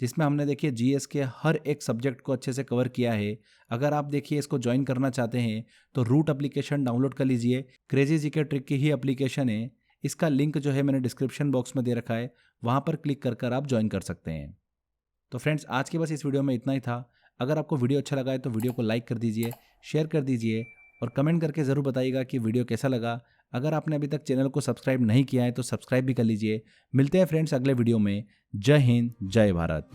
जिसमें हमने देखिए जीएस के हर एक सब्जेक्ट को अच्छे से कवर किया है, अगर आप देखिए इसको ज्वाइन करना चाहते हैं तो रूट एप्लीकेशन डाउनलोड कर लीजिए। क्रेजी जीके ट्रिक की ही एप्लीकेशन है। इसका लिंक जो है मैंने डिस्क्रिप्शन बॉक्स में दे रखा है, वहाँ पर क्लिक कर आप ज्वाइन कर सकते हैं। तो फ्रेंड्स आज के बस इस वीडियो में इतना ही था। अगर आपको वीडियो अच्छा लगा है तो वीडियो को लाइक कर दीजिए, शेयर कर दीजिए और कमेंट करके ज़रूर बताइएगा कि वीडियो कैसा लगा। अगर आपने अभी तक चैनल को सब्सक्राइब नहीं किया है तो सब्सक्राइब भी कर लीजिए। मिलते हैं फ्रेंड्स अगले वीडियो में। जय हिंद, जय भारत।